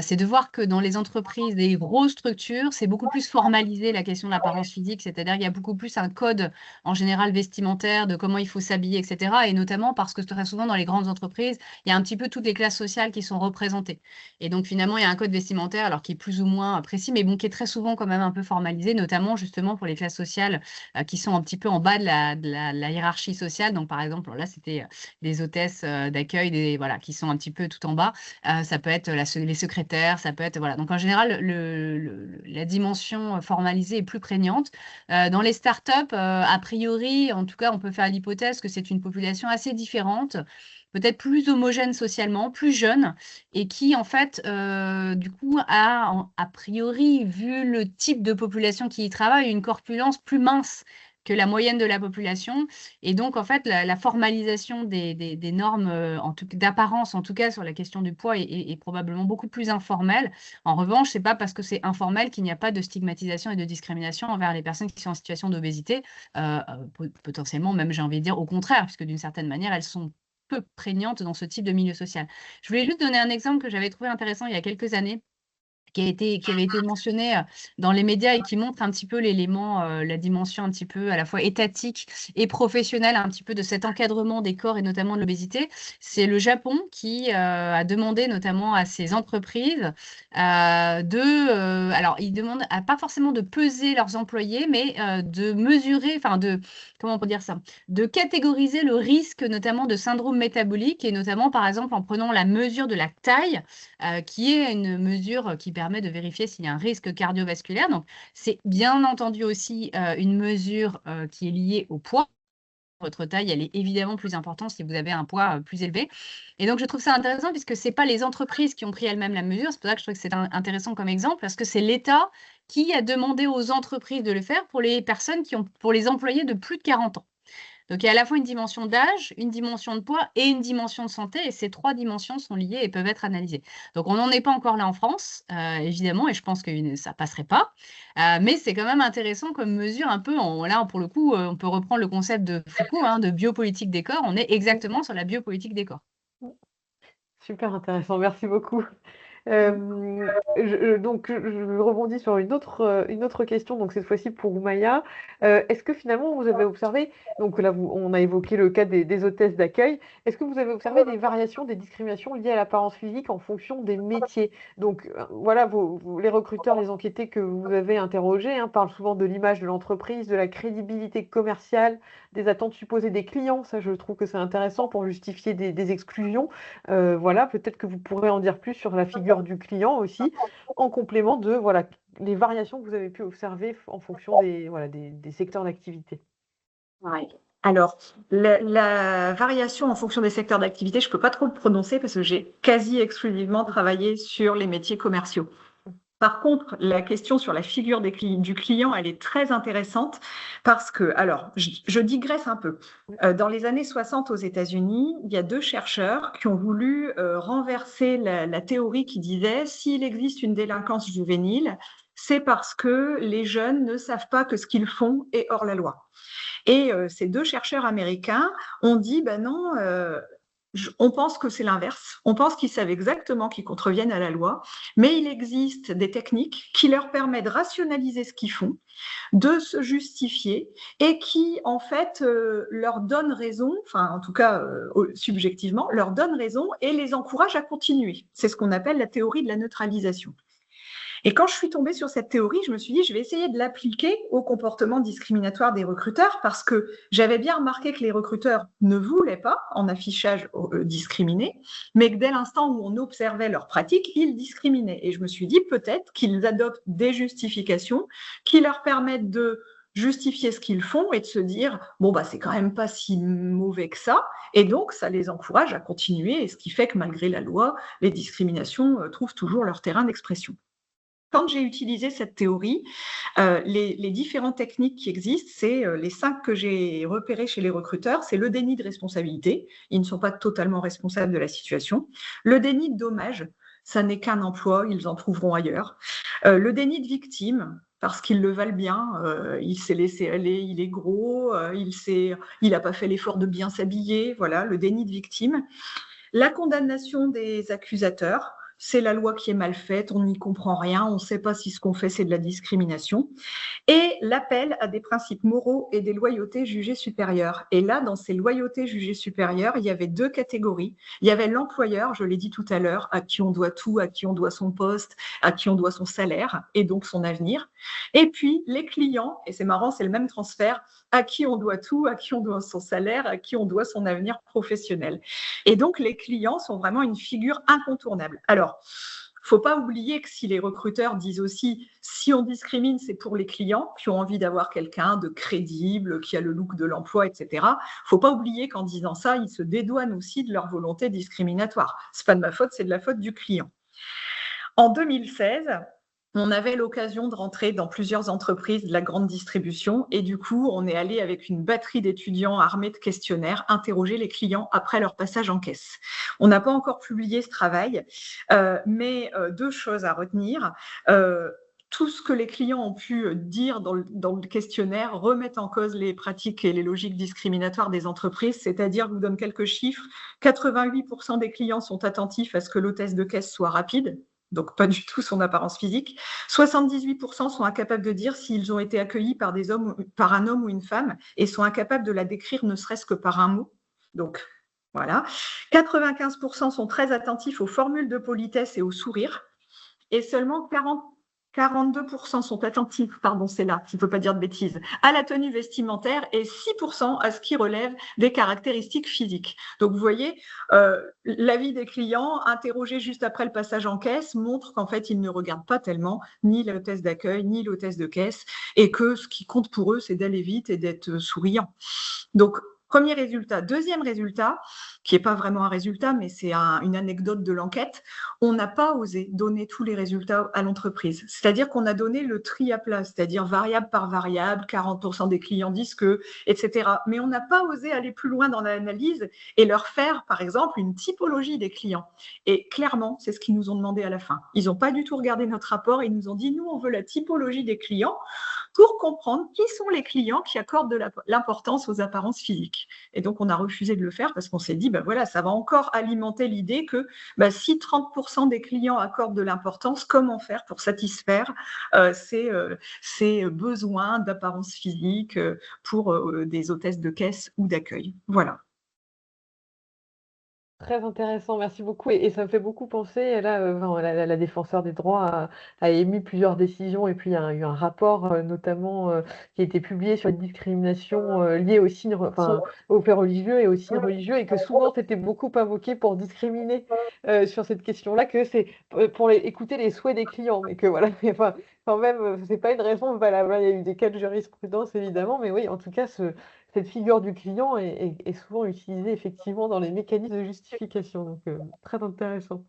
c'est de voir que dans les entreprises, des grosses structures, c'est beaucoup plus formalisé la question de l'apparence physique. C'est-à-dire qu'il y a beaucoup plus un code, en général vestimentaire, de comment il faut s'habiller et cetera et notamment parce que très souvent dans les grandes entreprises, il y a un petit peu toutes les classes sociales qui sont représentées. Et donc finalement, il y a un code vestimentaire, alors qui est plus ou moins précis, mais bon, qui est très souvent quand même un peu formalisé, notamment justement pour les classes sociales qui sont un petit peu en bas de la hiérarchie sociale. Donc par exemple, là, c'était des hôtesses d'accueil, voilà, qui sont un petit peu tout en bas. Ça peut être les secrétaires, ça peut être voilà. Donc en général, la dimension formalisée est plus prégnante. Dans les startups, a priori, en tout cas, on peut faire l'hypothèse que c'est une population assez différente, peut-être plus homogène socialement, plus jeune, et qui, en fait, du coup, a priori, vu le type de population qui y travaille, une corpulence plus mince que la moyenne de la population. Et donc, en fait, la formalisation des normes d'apparence, en tout cas sur la question du poids, est probablement beaucoup plus informelle. En revanche, c'est pas parce que c'est informel qu'il n'y a pas de stigmatisation et de discrimination envers les personnes qui sont en situation d'obésité. Potentiellement, même, j'ai envie de dire, au contraire, puisque d'une certaine manière, elles sont peu prégnantes dans ce type de milieu social. Je voulais juste donner un exemple que j'avais trouvé intéressant il y a quelques années, qui avait été mentionné dans les médias et qui montre un petit peu l'élément, la dimension un petit peu à la fois étatique et professionnelle, un petit peu de cet encadrement des corps et notamment de l'obésité. C'est le Japon qui a demandé notamment à ses entreprises alors ils demandent pas forcément de peser leurs employés, mais de mesurer, enfin comment on peut dire ça, de catégoriser le risque notamment de syndrome métabolique et notamment par exemple en prenant la mesure de la taille, qui est une mesure qui permet de vérifier s'il y a un risque cardiovasculaire. Donc, c'est bien entendu aussi une mesure qui est liée au poids. Votre taille, elle est évidemment plus importante si vous avez un poids plus élevé. Et donc, je trouve ça intéressant puisque ce n'est pas les entreprises qui ont pris elles-mêmes la mesure. C'est pour ça que je trouve que c'est intéressant comme exemple parce que c'est l'État qui a demandé aux entreprises de le faire pour les personnes pour les employés de plus de 40 ans. Donc, il y a à la fois une dimension d'âge, une dimension de poids et une dimension de santé. Et ces trois dimensions sont liées et peuvent être analysées. Donc, on n'en est pas encore là en France, évidemment, et je pense que ça ne passerait pas. Mais c'est quand même intéressant comme mesure un peu. Là, pour le coup, on peut reprendre le concept de Foucault, de biopolitique des corps. On est exactement sur la biopolitique des corps. Super intéressant, merci beaucoup. Donc, je rebondis sur une autre question, donc cette fois-ci pour Maya. Est-ce que finalement vous avez observé, donc là on a évoqué le cas des hôtesses d'accueil, est-ce que vous avez observé des variations, des discriminations liées à l'apparence physique en fonction des métiers? Donc voilà, les recruteurs, les enquêtés que vous avez interrogés parlent souvent de l'image de l'entreprise, de la crédibilité commerciale, des attentes supposées des clients. Ça, je trouve que c'est intéressant pour justifier des exclusions. Voilà, peut-être que vous pourrez en dire plus sur la figure du client aussi, en complément de voilà, les variations que vous avez pu observer en fonction des secteurs d'activité. Ouais. Alors, la variation en fonction des secteurs d'activité, je ne peux pas trop le prononcer parce que j'ai quasi exclusivement travaillé sur les métiers commerciaux. Par contre, la question sur la figure du client, elle est très intéressante parce que, alors, je digresse un peu. Dans les années 60 aux États-Unis, il y a deux chercheurs qui ont voulu renverser la théorie qui disait s'il existe une délinquance juvénile, c'est parce que les jeunes ne savent pas que ce qu'ils font est hors la loi. Et ces deux chercheurs américains ont dit, ben non, On pense que c'est l'inverse. On pense qu'ils savent exactement qu'ils contreviennent à la loi, mais il existe des techniques qui leur permettent de rationaliser ce qu'ils font, de se justifier et qui, en fait, leur donnent raison, enfin, en tout cas, subjectivement, leur donnent raison et les encouragent à continuer. C'est ce qu'on appelle la théorie de la neutralisation. Et quand je suis tombée sur cette théorie, je me suis dit, je vais essayer de l'appliquer au comportement discriminatoire des recruteurs parce que j'avais bien remarqué que les recruteurs ne voulaient pas en affichage discriminer, mais que dès l'instant où on observait leurs pratiques, ils discriminaient. Et je me suis dit, peut-être qu'ils adoptent des justifications qui leur permettent de justifier ce qu'ils font et de se dire, bon, bah, c'est quand même pas si mauvais que ça. Et donc, ça les encourage à continuer, et ce qui fait que malgré la loi, les discriminations trouvent toujours leur terrain d'expression. Quand j'ai utilisé cette théorie, les différentes techniques qui existent, c'est les 5 que j'ai repérées chez les recruteurs, c'est le déni de responsabilité, ils ne sont pas totalement responsables de la situation, le déni de dommage, ça n'est qu'un emploi, ils en trouveront ailleurs, le déni de victime, parce qu'ils le valent bien, il s'est laissé aller, il est gros, il n'a pas fait l'effort de bien s'habiller, voilà, le déni de victime, la condamnation des accusateurs, c'est la loi qui est mal faite, on n'y comprend rien, on ne sait pas si ce qu'on fait c'est de la discrimination, et l'appel à des principes moraux et des loyautés jugées supérieures. Et là, dans ces loyautés jugées supérieures, il y avait 2 catégories. Il y avait l'employeur, je l'ai dit tout à l'heure, à qui on doit tout, à qui on doit son poste, à qui on doit son salaire et donc son avenir. Et puis les clients, et c'est marrant, c'est le même transfert, à qui on doit tout, à qui on doit son salaire, à qui on doit son avenir professionnel. Et donc les clients sont vraiment une figure incontournable. Alors, il ne faut pas oublier que si les recruteurs disent aussi si on discrimine, c'est pour les clients qui ont envie d'avoir quelqu'un de crédible, qui a le look de l'emploi, etc. Il ne faut pas oublier qu'en disant ça, ils se dédouanent aussi de leur volonté discriminatoire. Ce n'est pas de ma faute, c'est de la faute du client. En 2016, on avait l'occasion de rentrer dans plusieurs entreprises de la grande distribution et du coup, on est allé avec une batterie d'étudiants armés de questionnaires interroger les clients après leur passage en caisse. On n'a pas encore publié ce travail, mais 2 choses à retenir. Tout ce que les clients ont pu dire dans le questionnaire remet en cause les pratiques et les logiques discriminatoires des entreprises, c'est-à-dire, je vous donne quelques chiffres, 88% des clients sont attentifs à ce que l'hôtesse de caisse soit rapide, donc pas du tout son apparence physique. 78% sont incapables de dire s'ils ont été accueillis par un homme ou une femme et sont incapables de la décrire ne serait-ce que par un mot. Donc voilà. 95% sont très attentifs aux formules de politesse et au sourire. Et seulement 42% sont attentifs, pardon, c'est là, je ne peux pas dire de bêtises, à la tenue vestimentaire et 6% à ce qui relève des caractéristiques physiques. Donc, vous voyez, l'avis des clients, interrogés juste après le passage en caisse, montre qu'en fait, ils ne regardent pas tellement ni l'hôtesse d'accueil, ni l'hôtesse de caisse, et que ce qui compte pour eux, c'est d'aller vite et d'être souriant. Donc, premier résultat. Deuxième résultat, qui n'est pas vraiment un résultat, mais c'est une anecdote de l'enquête, on n'a pas osé donner tous les résultats à l'entreprise. C'est-à-dire qu'on a donné le tri à plat, c'est-à-dire variable par variable, 40% des clients disent que, etc. Mais on n'a pas osé aller plus loin dans l'analyse et leur faire, par exemple, une typologie des clients. Et clairement, c'est ce qu'ils nous ont demandé à la fin. Ils n'ont pas du tout regardé notre rapport, ils nous ont dit, nous, on veut la typologie des clients pour comprendre qui sont les clients qui accordent de l'importance aux apparences physiques. Et donc, on a refusé de le faire parce qu'on s'est dit, ben voilà, ça va encore alimenter l'idée que si 30% des clients accordent de l'importance, comment faire pour satisfaire ces besoins d'apparence physique pour des hôtesses de caisse ou d'accueil. Voilà. Très intéressant, merci beaucoup. Et ça me fait beaucoup penser, là, enfin, la défenseure des droits a émis plusieurs décisions et puis il y a eu un rapport, notamment, qui a été publié sur les discriminations liées aux signes, enfin, aux faits religieux et aux signes religieux, et que souvent c'était beaucoup invoqué pour discriminer sur cette question-là, que c'est pour écouter les souhaits des clients, mais que voilà, mais enfin, quand même, c'est pas une raison valable, hein. Il y a eu des cas de jurisprudence évidemment, mais oui, en tout cas, cette figure du client est souvent utilisée effectivement dans les mécanismes de justification, donc très intéressant.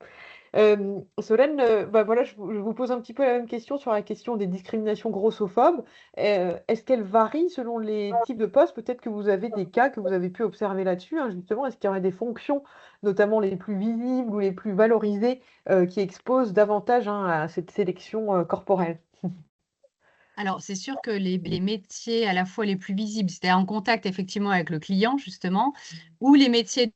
Solène, bah, voilà, je vous pose un petit peu la même question sur la question des discriminations grossophobes. Est-ce qu'elles varient selon les types de postes? Peut-être que vous avez des cas que vous avez pu observer là-dessus, hein, justement. Est-ce qu'il y aurait des fonctions, notamment les plus visibles ou les plus valorisées, qui exposent davantage, hein, à cette sélection corporelle? Alors, c'est sûr que les métiers à la fois les plus visibles, c'est-à-dire en contact effectivement avec le client justement, ou les métiers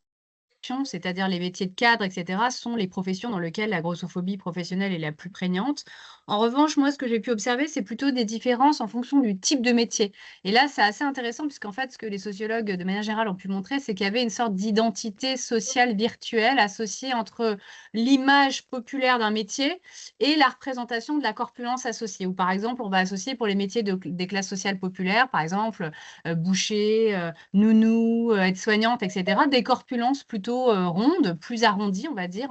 c'est-à-dire les métiers de cadre, etc., sont les professions dans lesquelles la grossophobie professionnelle est la plus prégnante. En revanche, moi, ce que j'ai pu observer, c'est plutôt des différences en fonction du type de métier. Et là, c'est assez intéressant puisqu'en fait, ce que les sociologues, de manière générale, ont pu montrer, c'est qu'il y avait une sorte d'identité sociale virtuelle associée entre l'image populaire d'un métier et la représentation de la corpulence associée. Ou par exemple, on va associer pour les métiers des classes sociales populaires, par exemple, boucher, nounou, aide-soignante, etc., des corpulences plutôt rondes, plus arrondies, on va dire.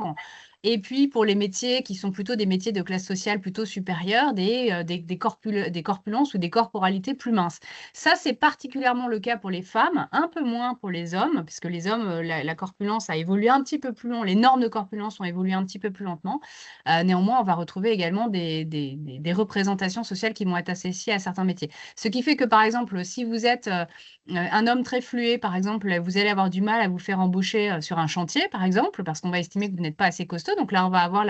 Et puis, pour les métiers qui sont plutôt des métiers de classe sociale plutôt supérieure, des corpulences ou des corporalités plus minces. Ça, c'est particulièrement le cas pour les femmes, un peu moins pour les hommes, puisque les hommes, la corpulence a évolué un petit peu plus long, les normes de corpulence ont évolué un petit peu plus lentement. Néanmoins, on va retrouver également des représentations sociales qui vont être associées à certains métiers. Ce qui fait que, par exemple, si vous êtes un homme très fluet, par exemple, vous allez avoir du mal à vous faire embaucher sur un chantier, par exemple, parce qu'on va estimer que vous n'êtes pas assez costaud. Donc là, on va avoir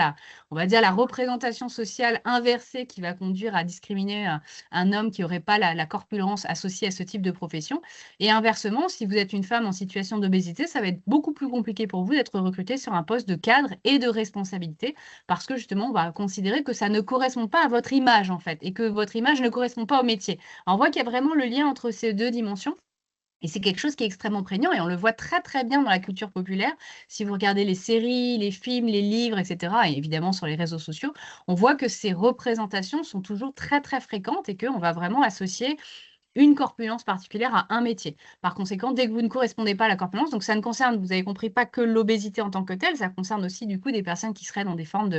on va dire la représentation sociale inversée qui va conduire à discriminer un homme qui n'aurait pas la corpulence associée à ce type de profession. Et inversement, si vous êtes une femme en situation d'obésité, ça va être beaucoup plus compliqué pour vous d'être recruté sur un poste de cadre et de responsabilité, parce que justement, on va considérer que ça ne correspond pas à votre image, en fait, et que votre image ne correspond pas au métier. Alors, on voit qu'il y a vraiment le lien entre ces deux dimensions. Et c'est quelque chose qui est extrêmement prégnant et on le voit très très bien dans la culture populaire. Si vous regardez les séries, les films, les livres, etc., et évidemment sur les réseaux sociaux, on voit que ces représentations sont toujours très très fréquentes et qu'on va vraiment associer une corpulence particulière à un métier. Par conséquent, dès que vous ne correspondez pas à la corpulence, donc ça ne concerne, vous avez compris, pas que l'obésité en tant que telle, ça concerne aussi du coup des personnes qui seraient dans des formes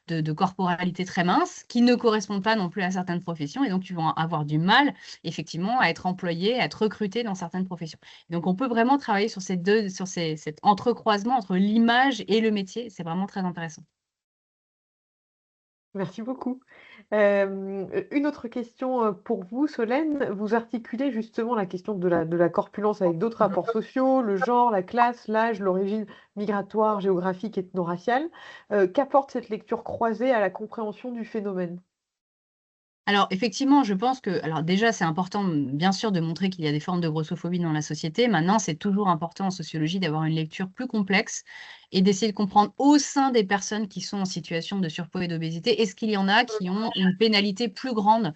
de corporalité très minces, qui ne correspondent pas non plus à certaines professions et donc qui vont avoir du mal effectivement à être employés, à être recrutés dans certaines professions. Donc on peut vraiment travailler sur cet entrecroisement entre l'image et le métier, c'est vraiment très intéressant. Merci beaucoup. Une autre question, pour vous, Solène. Vous articulez justement la question de la corpulence avec d'autres rapports sociaux, le genre, la classe, l'âge, l'origine migratoire, géographique, ethno-raciale. Qu'apporte cette lecture croisée à la compréhension du phénomène? Alors effectivement, je pense que alors déjà, c'est important, bien sûr, de montrer qu'il y a des formes de grossophobie dans la société. Maintenant, c'est toujours important en sociologie d'avoir une lecture plus complexe et d'essayer de comprendre au sein des personnes qui sont en situation de surpoids et d'obésité, est-ce qu'il y en a qui ont une pénalité plus grande,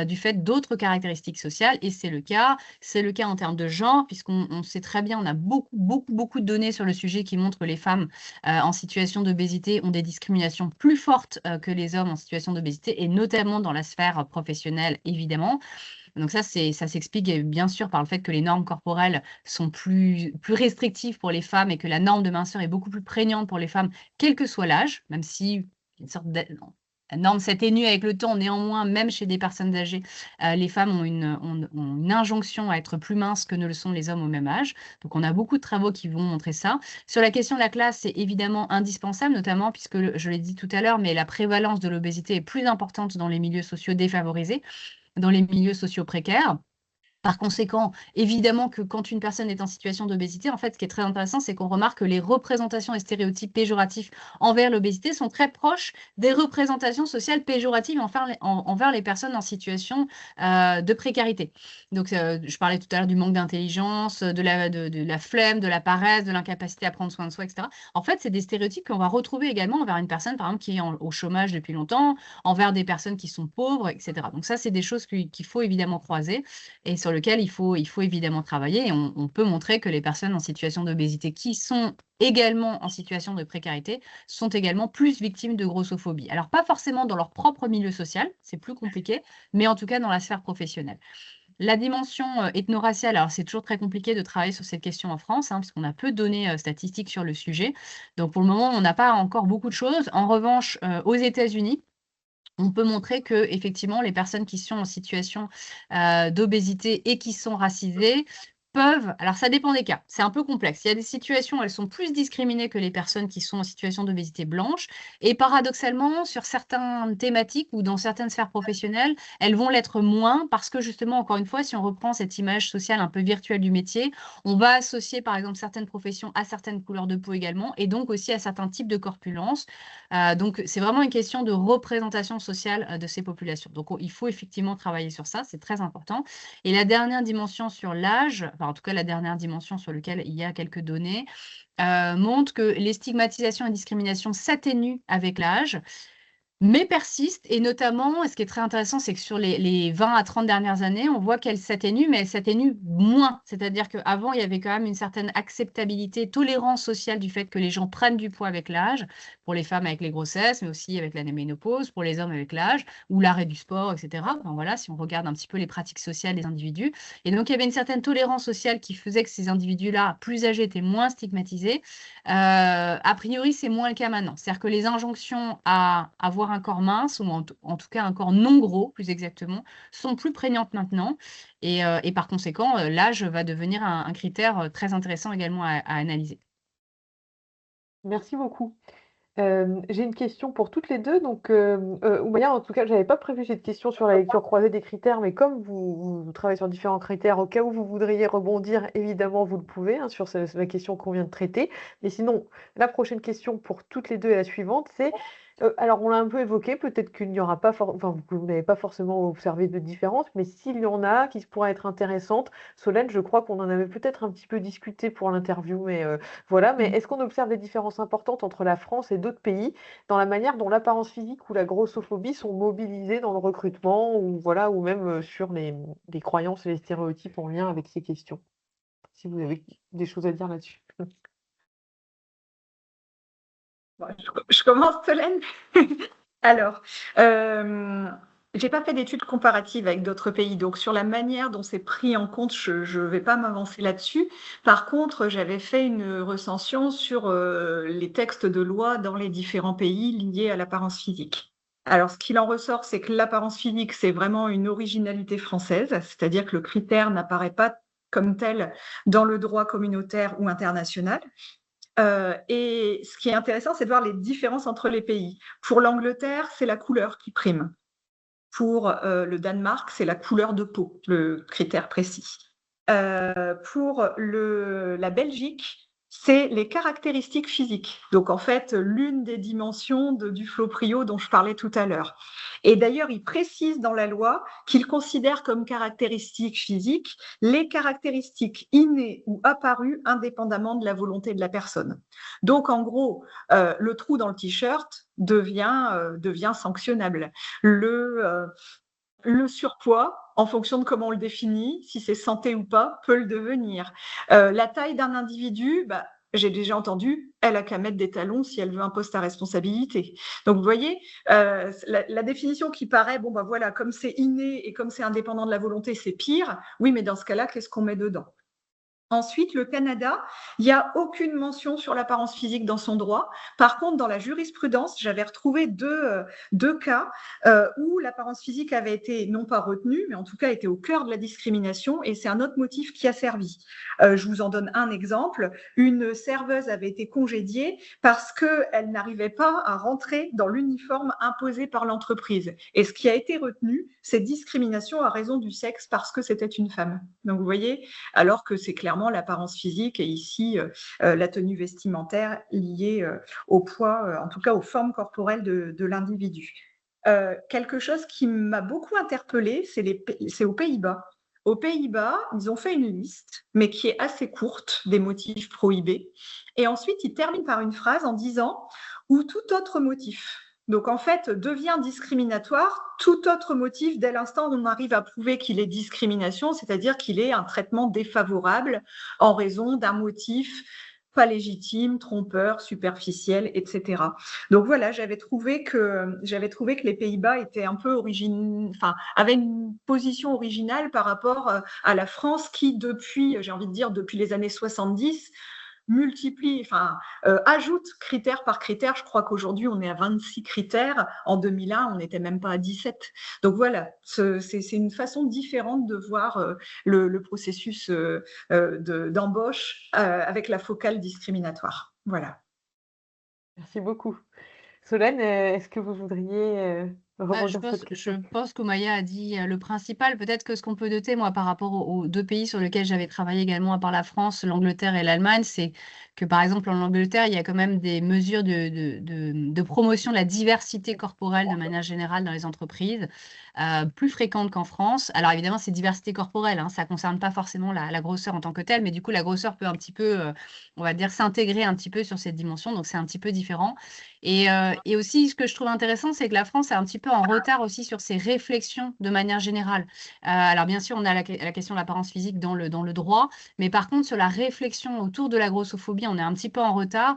du fait d'autres caractéristiques sociales? Et c'est le cas. C'est le cas en termes de genre, puisqu'on sait très bien, on a beaucoup, beaucoup, beaucoup de données sur le sujet qui montrent que les femmes, en situation d'obésité ont des discriminations plus fortes, que les hommes en situation d'obésité et notamment dans la sphère professionnelle, évidemment. Donc ça s'explique bien sûr par le fait que les normes corporelles sont plus restrictives pour les femmes et que la norme de minceur est beaucoup plus prégnante pour les femmes, quel que soit l'âge, même si une sorte la norme s'atténue avec le temps. Néanmoins, même chez des personnes âgées, les femmes ont une injonction à être plus minces que ne le sont les hommes au même âge. Donc on a beaucoup de travaux qui vont montrer ça. Sur la question de la classe, c'est évidemment indispensable, notamment puisque, je l'ai dit tout à l'heure, mais la prévalence de l'obésité est plus importante dans les milieux sociaux défavorisés, dans les milieux sociaux précaires. Par conséquent, évidemment que quand une personne est en situation d'obésité, en fait, ce qui est très intéressant, c'est qu'on remarque que les représentations et stéréotypes péjoratifs envers l'obésité sont très proches des représentations sociales péjoratives envers les personnes en situation de précarité. Donc, je parlais tout à l'heure du manque d'intelligence, de la flemme, de la paresse, de l'incapacité à prendre soin de soi, etc. En fait, c'est des stéréotypes qu'on va retrouver également envers une personne, par exemple, qui est au chômage depuis longtemps, envers des personnes qui sont pauvres, etc. Donc ça, c'est des choses qu'il faut évidemment croiser et sur lequel il faut évidemment travailler. Et on peut montrer que les personnes en situation d'obésité qui sont également en situation de précarité sont également plus victimes de grossophobie. Alors, pas forcément dans leur propre milieu social, c'est plus compliqué, mais en tout cas dans la sphère professionnelle. La dimension ethno-raciale, alors c'est toujours très compliqué de travailler sur cette question en France, parce qu'on a peu de données statistiques sur le sujet. Donc, pour le moment, on n'a pas encore beaucoup de choses. En revanche, aux États-Unis, on peut montrer que effectivement, les personnes qui sont en situation d'obésité et qui sont racisées peuvent, alors ça dépend des cas, c'est un peu complexe. Il y a des situations où elles sont plus discriminées que les personnes qui sont en situation d'obésité blanche. Et paradoxalement, sur certaines thématiques ou dans certaines sphères professionnelles, elles vont l'être moins parce que justement, encore une fois, si on reprend cette image sociale un peu virtuelle du métier, on va associer par exemple certaines professions à certaines couleurs de peau également et donc aussi à certains types de corpulence. Donc, c'est vraiment une question de représentation sociale de ces populations. Donc, il faut effectivement travailler sur ça, c'est très important. Et la dernière dimension sur l'âge, enfin, en tout cas la dernière dimension sur laquelle il y a quelques données, montre que les stigmatisations et discriminations s'atténuent avec l'âge, mais persistent. Et notamment, ce qui est très intéressant, c'est que sur les 20 à 30 dernières années, on voit qu'elles s'atténuent, mais elles s'atténuent moins. C'est-à-dire qu'avant, il y avait quand même une certaine acceptabilité, tolérance sociale du fait que les gens prennent du poids avec l'âge, pour les femmes avec les grossesses, mais aussi avec la ménopause, pour les hommes avec l'âge, ou l'arrêt du sport, etc. Enfin, voilà, si on regarde un petit peu les pratiques sociales des individus. Et donc, il y avait une certaine tolérance sociale qui faisait que ces individus-là, plus âgés, étaient moins stigmatisés. A priori, c'est moins le cas maintenant. C'est-à-dire que les injonctions à avoir un corps mince, ou en tout cas un corps non gros, plus exactement, sont plus prégnantes maintenant. Et par conséquent, l'âge va devenir un critère très intéressant également à analyser. Merci beaucoup. J'ai une question pour toutes les deux. Donc, Oumaya, en tout cas, je n'avais pas prévu cette question sur la lecture croisée des critères, mais comme vous travaillez sur différents critères, au cas où vous voudriez rebondir, évidemment, vous le pouvez, hein, sur la question qu'on vient de traiter. Mais sinon, la prochaine question pour toutes les deux est la suivante, c'est, alors on l'a un peu évoqué, peut-être qu'il n'y aura pas, enfin, que vous n'avez pas forcément observé de différence, mais s'il y en a qui pourraient être intéressantes, Solène, je crois qu'on en avait peut-être un petit peu discuté pour l'interview, mais voilà. Mais est-ce qu'on observe des différences importantes entre la France et d'autres pays dans la manière dont l'apparence physique ou la grossophobie sont mobilisées dans le recrutement, ou voilà, ou même sur les croyances et les stéréotypes en lien avec ces questions? Si vous avez des choses à dire là-dessus. Bon, je commence, Solène. Alors, j'ai pas fait d'études comparatives avec d'autres pays, donc sur la manière dont c'est pris en compte, je vais pas m'avancer là-dessus. Par contre, j'avais fait une recension sur les textes de loi dans les différents pays liés à l'apparence physique. Alors, ce qu'il en ressort, c'est que l'apparence physique, c'est vraiment une originalité française, c'est-à-dire que le critère n'apparaît pas comme tel dans le droit communautaire ou international. Et ce qui est intéressant, c'est de voir les différences entre les pays. Pour l'Angleterre, c'est la couleur qui prime. Pour le Danemark, c'est la couleur de peau, le critère précis. Pour la Belgique, c'est les caractéristiques physiques. Donc, en fait, l'une des dimensions du Flot-Prio dont je parlais tout à l'heure. Et d'ailleurs, il précise dans la loi qu'il considère comme caractéristiques physiques les caractéristiques innées ou apparues indépendamment de la volonté de la personne. Donc, en gros, le trou dans le t-shirt devient sanctionnable. Le surpoids, en fonction de comment on le définit, si c'est santé ou pas, peut le devenir. La taille d'un individu, j'ai déjà entendu, elle a qu'à mettre des talons si elle veut un poste à responsabilité. Donc, vous voyez, la définition qui paraît, voilà, comme c'est inné et comme c'est indépendant de la volonté, c'est pire. Oui, mais dans ce cas-là, qu'est-ce qu'on met dedans ? Ensuite, le Canada, il n'y a aucune mention sur l'apparence physique dans son droit. Par contre, dans la jurisprudence, j'avais retrouvé deux cas où l'apparence physique avait été non pas retenue, mais en tout cas était au cœur de la discrimination, et c'est un autre motif qui a servi. Je vous en donne un exemple. Une serveuse avait été congédiée parce qu'elle n'arrivait pas à rentrer dans l'uniforme imposé par l'entreprise. Et ce qui a été retenu, c'est discrimination à raison du sexe parce que c'était une femme. Donc, vous voyez, alors que c'est clairement l'apparence physique et ici la tenue vestimentaire liée au poids, en tout cas aux formes corporelles de l'individu. Quelque chose qui m'a beaucoup interpellée, c'est aux Pays-Bas. Aux Pays-Bas, ils ont fait une liste, mais qui est assez courte, des motifs prohibés. Et ensuite, ils terminent par une phrase en disant « ou tout autre motif ». Donc, en fait, devient discriminatoire tout autre motif dès l'instant où on arrive à prouver qu'il est discrimination, c'est-à-dire qu'il est un traitement défavorable en raison d'un motif pas légitime, trompeur, superficiel, etc. Donc voilà, j'avais trouvé que les Pays-Bas étaient un peu avaient une position originale par rapport à la France qui, depuis les années 70, ajoute critère par critère. Je crois qu'aujourd'hui, on est à 26 critères. En 2001, on n'était même pas à 17. Donc voilà, c'est une façon différente de voir le processus d'embauche avec la focale discriminatoire. Voilà. Merci beaucoup. Solène, est-ce que vous voudriez rebondir Je sur cette pense, je question. pense qu'Oumaya a dit le principal. Peut-être que ce qu'on peut noter, moi, par rapport aux deux pays sur lesquels j'avais travaillé également, à part la France, l'Angleterre et l'Allemagne, c'est que, par exemple, en Angleterre, il y a quand même des mesures de promotion de la diversité corporelle de manière générale dans les entreprises, plus fréquentes qu'en France. Alors, évidemment, c'est diversité corporelle, hein, ça ne concerne pas forcément la grosseur en tant que telle, mais du coup, la grosseur peut un petit peu, on va dire, s'intégrer un petit peu sur cette dimension, donc c'est un petit peu différent. Et aussi, ce que je trouve intéressant, c'est que la France est un petit peu en retard aussi sur ses réflexions de manière générale. Alors, bien sûr, on a la question de l'apparence physique dans le droit, mais par contre, sur la réflexion autour de la grossophobie, on est un petit peu en retard.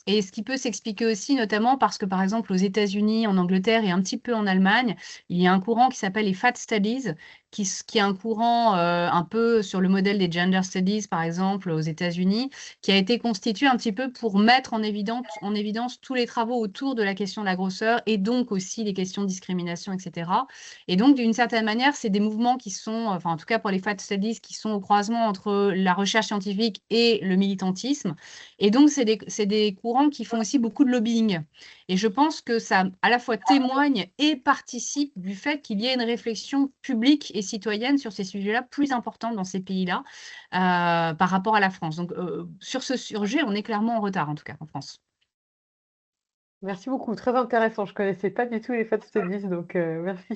Et ce qui peut s'expliquer aussi, notamment parce que, par exemple, aux États-Unis, en Angleterre et un petit peu en Allemagne, il y a un courant qui s'appelle les Fat Studies, qui est un courant un peu sur le modèle des Gender Studies, par exemple, aux États-Unis, qui a été constitué un petit peu pour mettre en évidence tous les travaux autour de la question de la grosseur et donc aussi les questions de discrimination, etc. Et donc, d'une certaine manière, c'est des mouvements qui sont, enfin, en tout cas pour les Fat Studies, qui sont au croisement entre la recherche scientifique et le militantisme. Et donc, c'est des courants qui font aussi beaucoup de lobbying. Et je pense que ça, à la fois, témoigne et participe du fait qu'il y ait une réflexion publique et citoyenne sur ces sujets-là plus importante dans ces pays-là par rapport à la France. Donc, sur ce sujet, on est clairement en retard, en tout cas, en France. Merci beaucoup, très intéressant. Je connaissais pas du tout les Fat Studies, donc merci.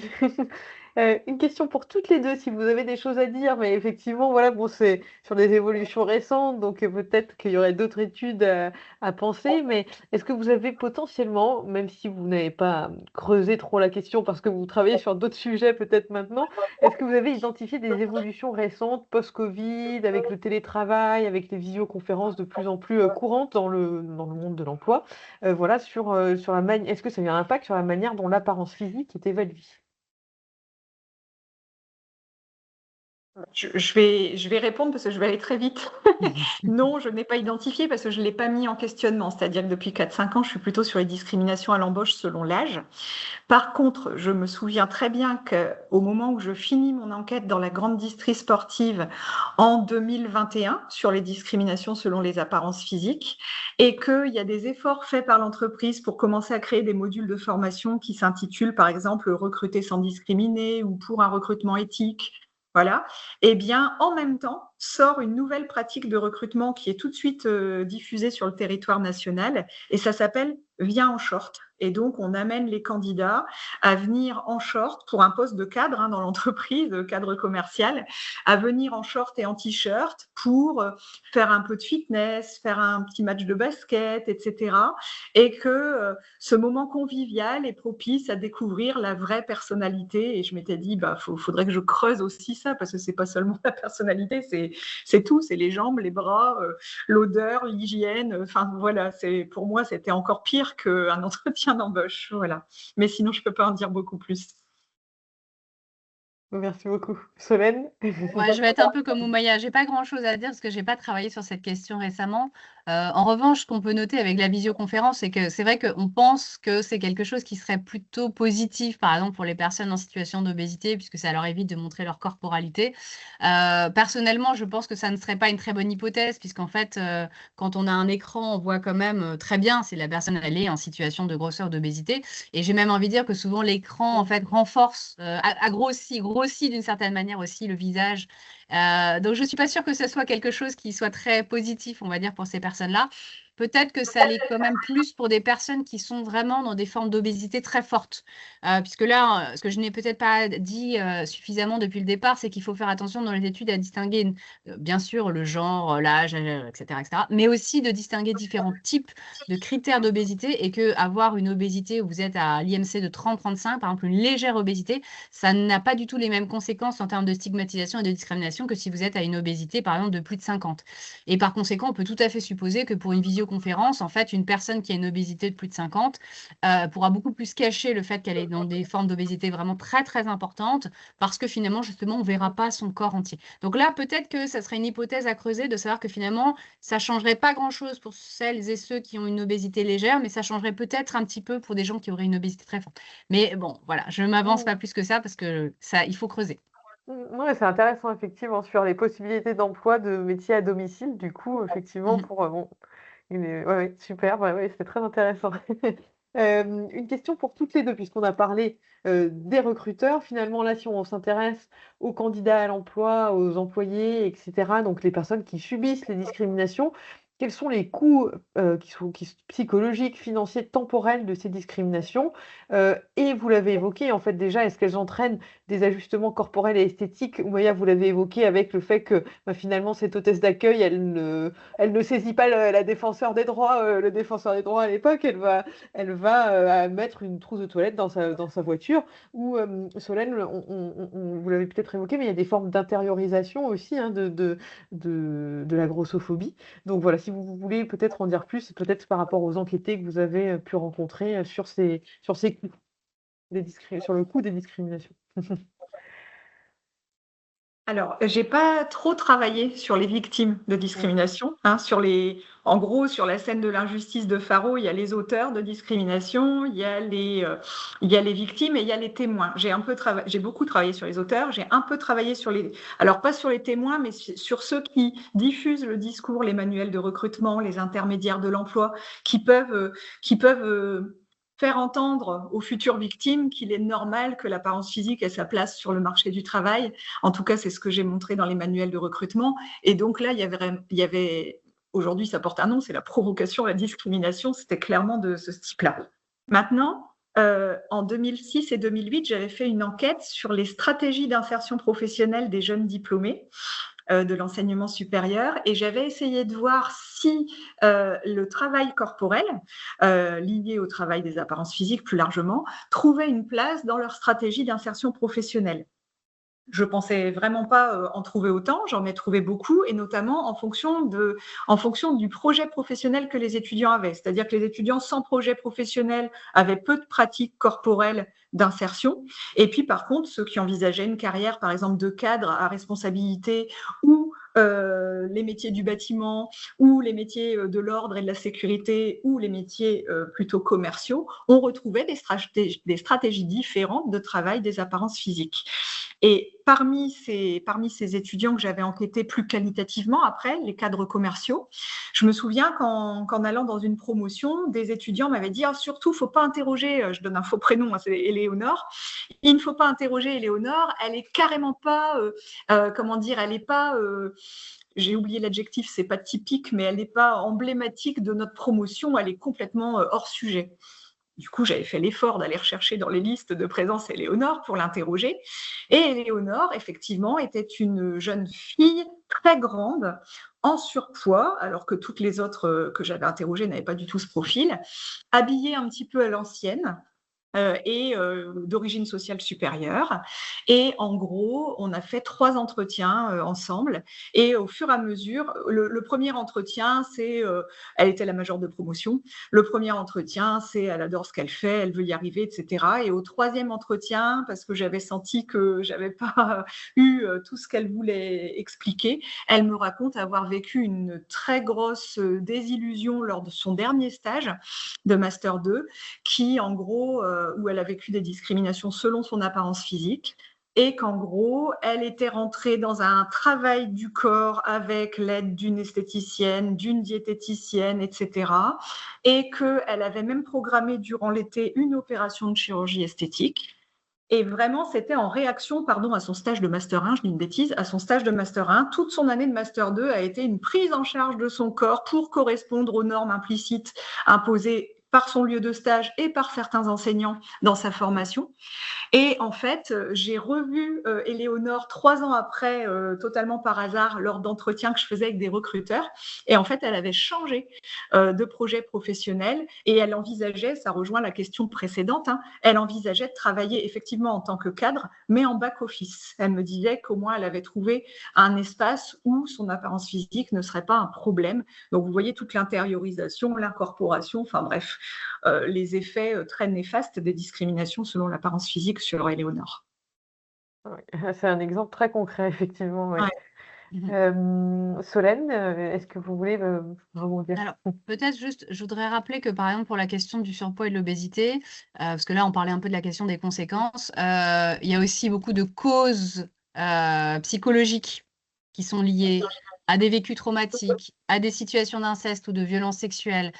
Une question pour toutes les deux, si vous avez des choses à dire, mais effectivement, voilà, bon, c'est sur des évolutions récentes, donc peut-être qu'il y aurait d'autres études à penser, mais est-ce que vous avez potentiellement, même si vous n'avez pas creusé trop la question parce que vous travaillez sur d'autres sujets peut-être maintenant, est-ce que vous avez identifié des évolutions récentes post-Covid, avec le télétravail, avec les visioconférences de plus en plus courantes dans le monde de l'emploi? Voilà, sur la manière, est-ce que ça a eu un impact sur la manière dont l'apparence physique est évaluée? Je vais répondre parce que je vais aller très vite. Non, je n'ai pas identifié parce que je ne l'ai pas mis en questionnement. C'est-à-dire que depuis 4-5 ans, je suis plutôt sur les discriminations à l'embauche selon l'âge. Par contre, je me souviens très bien qu'au moment où je finis mon enquête dans la grande distrie sportive en 2021 sur les discriminations selon les apparences physiques et qu'il y a des efforts faits par l'entreprise pour commencer à créer des modules de formation qui s'intitulent par exemple Recruter sans discriminer ou pour un recrutement éthique. Voilà. Eh bien, en même temps, sort une nouvelle pratique de recrutement qui est tout de suite diffusée sur le territoire national et ça s'appelle Viens en short. Et donc, on amène les candidats à venir en short pour un poste de cadre dans l'entreprise, cadre commercial, à venir en short et en t-shirt pour faire un peu de fitness, faire un petit match de basket, etc. Et que ce moment convivial est propice à découvrir la vraie personnalité. Et je m'étais dit, faudrait que je creuse aussi ça, parce que c'est pas seulement la personnalité, c'est tout, c'est les jambes, les bras, l'odeur, l'hygiène. Enfin voilà, pour moi c'était encore pire qu'un entretien d'embauche. Voilà. Mais sinon je peux pas en dire beaucoup plus. Merci beaucoup. Solène? Ouais, je vais être un peu comme Oumaya. J'ai pas grand-chose à dire parce que j'ai pas travaillé sur cette question récemment. En revanche, ce qu'on peut noter avec la visioconférence, c'est que c'est vrai qu'on pense que c'est quelque chose qui serait plutôt positif, par exemple pour les personnes en situation d'obésité, puisque ça leur évite de montrer leur corporalité. Personnellement, je pense que ça ne serait pas une très bonne hypothèse, puisqu'en fait, quand on a un écran, on voit quand même très bien si la personne elle est en situation de grosseur, d'obésité. Et j'ai même envie de dire que souvent l'écran en fait renforce, grossit d'une certaine manière aussi le visage. Donc je ne suis pas sûre que ce soit quelque chose qui soit très positif, on va dire, pour ces personnes-là. Peut-être que ça l'est quand même plus pour des personnes qui sont vraiment dans des formes d'obésité très fortes. Puisque là, ce que je n'ai peut-être pas dit suffisamment depuis le départ, c'est qu'il faut faire attention dans les études à distinguer, bien sûr, le genre, l'âge, etc., etc., mais aussi de distinguer différents types de critères d'obésité et que avoir une obésité où vous êtes à l'IMC de 30-35, par exemple une légère obésité, ça n'a pas du tout les mêmes conséquences en termes de stigmatisation et de discrimination que si vous êtes à une obésité, par exemple, de plus de 50. Et par conséquent, on peut tout à fait supposer que pour une visioconférence, en fait, une personne qui a une obésité de plus de 50 pourra beaucoup plus cacher le fait qu'elle est dans des formes d'obésité vraiment très, très importantes parce que finalement, justement, on ne verra pas son corps entier. Donc là, peut-être que ça serait une hypothèse à creuser de savoir que finalement, ça ne changerait pas grand-chose pour celles et ceux qui ont une obésité légère, mais ça changerait peut-être un petit peu pour des gens qui auraient une obésité très forte. Mais bon, voilà, je ne m'avance pas plus que ça parce que ça, il faut creuser. Ouais, c'est intéressant effectivement sur les possibilités d'emploi de métiers à domicile, du coup, effectivement, Mhm. pour bon, ouais, ouais, super, ouais, ouais, c'est très intéressant. Une question pour toutes les deux, puisqu'on a parlé des recruteurs. Finalement, là, si on s'intéresse aux candidats à l'emploi, aux employés, etc., donc les personnes qui subissent les discriminations, quels sont les coûts psychologiques, financiers, temporels de ces discriminations? Et vous l'avez évoqué, en fait, déjà, est-ce qu'elles entraînent des ajustements corporels et esthétiques? Oumaïa, vous l'avez évoqué avec le fait que finalement, cette hôtesse d'accueil, elle ne saisit pas la défenseur des droits, le défenseur des droits à l'époque, elle va mettre une trousse de toilette dans sa voiture. Ou Solène, vous l'avez peut-être évoqué, mais il y a des formes d'intériorisation aussi, hein, de la grossophobie. Donc voilà, si vous voulez peut-être en dire plus, peut-être par rapport aux enquêtés que vous avez pu rencontrer sur ces coûts, sur le coût des discriminations. Alors, j'ai pas trop travaillé sur les victimes de discrimination, hein, en gros, sur la scène de l'injustice de Faro, il y a les auteurs de discrimination, il y a les victimes et il y a les témoins. J'ai beaucoup travaillé sur les auteurs, j'ai un peu travaillé alors pas sur les témoins, mais sur ceux qui diffusent le discours, les manuels de recrutement, les intermédiaires de l'emploi, qui peuvent faire entendre aux futures victimes qu'il est normal que l'apparence physique ait sa place sur le marché du travail. En tout cas, c'est ce que j'ai montré dans les manuels de recrutement. Et donc là, il y avait aujourd'hui, ça porte un nom, c'est la provocation, la discrimination. C'était clairement de ce type-là. Maintenant, en 2006 et 2008, j'avais fait une enquête sur les stratégies d'insertion professionnelle des jeunes diplômés de l'enseignement supérieur, et j'avais essayé de voir si le travail corporel, lié au travail des apparences physiques plus largement, trouvait une place dans leur stratégie d'insertion professionnelle. Je pensais vraiment pas en trouver autant, j'en ai trouvé beaucoup, et notamment en fonction du projet professionnel que les étudiants avaient. C'est-à-dire que les étudiants sans projet professionnel avaient peu de pratiques corporelles d'insertion. Et puis, par contre, ceux qui envisageaient une carrière, par exemple, de cadre à responsabilité, ou les métiers du bâtiment, ou les métiers de l'ordre et de la sécurité, ou les métiers plutôt commerciaux, on retrouvait des stratégies différentes de travail des apparences physiques. Et parmi ces étudiants que j'avais enquêtés plus qualitativement après, les cadres commerciaux, je me souviens qu'en allant dans une promotion, des étudiants m'avaient dit surtout, il ne faut pas interroger, je donne un faux prénom, c'est Éléonore, il ne faut pas interroger Éléonore, elle est carrément pas, elle n'est pas, j'ai oublié l'adjectif, c'est pas typique, mais elle n'est pas emblématique de notre promotion, elle est complètement hors sujet. Du coup, j'avais fait l'effort d'aller rechercher dans les listes de présence Éléonore pour l'interroger. Et Éléonore, effectivement, était une jeune fille très grande, en surpoids, alors que toutes les autres que j'avais interrogées n'avaient pas du tout ce profil, habillée un petit peu à l'ancienne, et d'origine sociale supérieure. Et en gros, on a fait 3 entretiens ensemble. Et au fur et à mesure, le premier entretien, c'est elle était la majeure de promotion. Le premier entretien, c'est elle adore ce qu'elle fait, elle veut y arriver, etc. Et au 3e entretien, parce que j'avais senti que j'avais pas eu tout ce qu'elle voulait expliquer, elle me raconte avoir vécu une très grosse désillusion lors de son dernier stage de Master 2, qui, en gros, où elle a vécu des discriminations selon son apparence physique, et qu'en gros, elle était rentrée dans un travail du corps avec l'aide d'une esthéticienne, d'une diététicienne, etc. Et qu'elle avait même programmé durant l'été une opération de chirurgie esthétique. Et vraiment, c'était en réaction, à son stage de Master 1, je dis une bêtise, à son stage de Master 1, toute son année de Master 2 a été une prise en charge de son corps pour correspondre aux normes implicites imposées par son lieu de stage et par certains enseignants dans sa formation. Et en fait, j'ai revu Éléonore 3 ans après, totalement par hasard, lors d'entretiens que je faisais avec des recruteurs. Et en fait, elle avait changé de projet professionnel, et elle envisageait, ça rejoint la question précédente, elle envisageait de travailler effectivement en tant que cadre, mais en back-office. Elle me disait qu'au moins, elle avait trouvé un espace où son apparence physique ne serait pas un problème. Donc, vous voyez toute l'intériorisation, l'incorporation, enfin bref, les effets très néfastes des discriminations selon l'apparence physique sur Éléonore. Ouais, c'est un exemple très concret, effectivement, ouais. Ouais. Solène, est-ce que vous voulez rebondir? Alors, peut-être juste, je voudrais rappeler que, par exemple, pour la question du surpoids et de l'obésité, parce que là, on parlait un peu de la question des conséquences, il y a aussi beaucoup de causes psychologiques qui sont liées à des vécus traumatiques, à des situations d'inceste ou de violence sexuelle,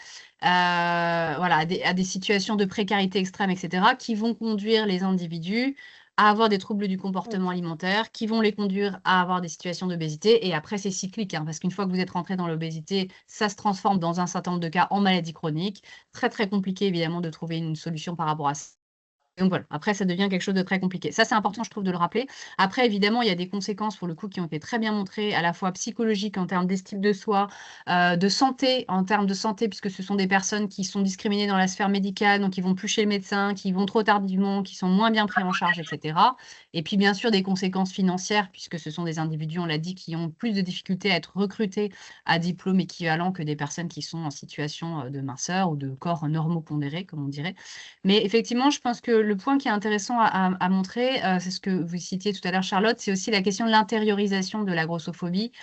voilà, à des situations de précarité extrême, etc., qui vont conduire les individus à avoir des troubles du comportement alimentaire, qui vont les conduire à avoir des situations d'obésité. Et après, c'est cyclique, hein, parce qu'une fois que vous êtes rentré dans l'obésité, ça se transforme dans un certain nombre de cas en maladie chronique. Très, très compliqué, évidemment, de trouver une solution par rapport à ça. Donc voilà, après ça devient quelque chose de très compliqué. Ça, c'est important, je trouve, de le rappeler. Après, évidemment, il y a des conséquences, pour le coup, qui ont été très bien montrées, à la fois psychologiques en termes d'estime de soi, de santé, en termes de santé, puisque ce sont des personnes qui sont discriminées dans la sphère médicale, donc qui vont plus chez le médecin, qui vont trop tardivement, qui sont moins bien pris en charge, etc. Et puis, bien sûr, des conséquences financières, puisque ce sont des individus, on l'a dit, qui ont plus de difficultés à être recrutés à diplôme équivalent que des personnes qui sont en situation de minceur ou de corps normopondéré, comme on dirait. Mais effectivement, je pense que le point qui est intéressant à montrer, c'est ce que vous citiez tout à l'heure, Charlotte, c'est aussi la question de l'intériorisation de la grossophobie,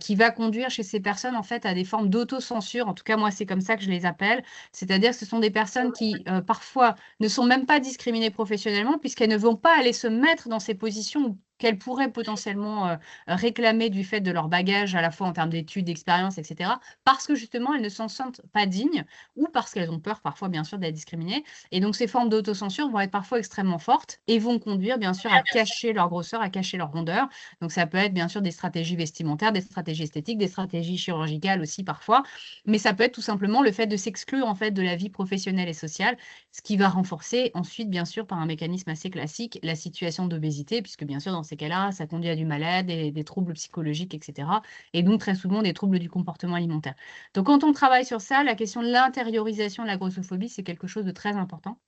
qui va conduire chez ces personnes, en fait, à des formes d'autocensure. En tout cas, moi, c'est comme ça que je les appelle. C'est-à-dire que ce sont des personnes qui, parfois, ne sont même pas discriminées professionnellement, puisqu'elles ne vont pas aller se mettre dans ces positions qu'elles pourraient potentiellement réclamer du fait de leur bagage, à la fois en termes d'études, d'expérience, etc., parce que justement, elles ne s'en sentent pas dignes ou parce qu'elles ont peur, parfois, bien sûr, d'être discriminées. Et donc, ces formes d'autocensure vont être parfois extrêmement fortes et vont conduire, bien sûr, à cacher leur grosseur, à cacher leur rondeur. Donc, ça peut être, bien sûr, des stratégies vestimentaires, des stratégies esthétiques, des stratégies chirurgicales aussi, parfois. Mais ça peut être tout simplement le fait de s'exclure, en fait, de la vie professionnelle et sociale, ce qui va renforcer ensuite, bien sûr, par un mécanisme assez classique, la situation d'obésité, puisque, bien sûr, dans ces cas-là, ça conduit à du mal-être, des troubles psychologiques, etc. Et donc, très souvent, des troubles du comportement alimentaire. Donc, quand on travaille sur ça, la question de l'intériorisation de la grossophobie, c'est quelque chose de très important.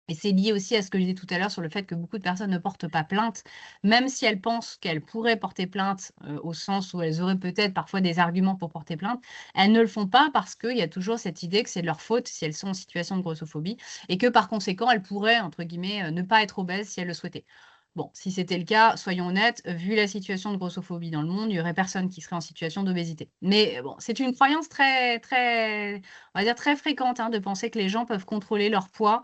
Et c'est lié aussi à ce que je disais tout à l'heure sur le fait que beaucoup de personnes ne portent pas plainte, même si elles pensent qu'elles pourraient porter plainte, au sens où elles auraient peut-être parfois des arguments pour porter plainte. Elles ne le font pas parce qu'il y a toujours cette idée que c'est de leur faute si elles sont en situation de grossophobie et que par conséquent, elles pourraient, entre guillemets, ne pas être obèses si elles le souhaitaient. Bon, si c'était le cas, soyons honnêtes, vu la situation de grossophobie dans le monde, il n'y aurait personne qui serait en situation d'obésité. Mais bon, c'est une croyance très, très, on va dire très fréquente, hein, de penser que les gens peuvent contrôler leur poids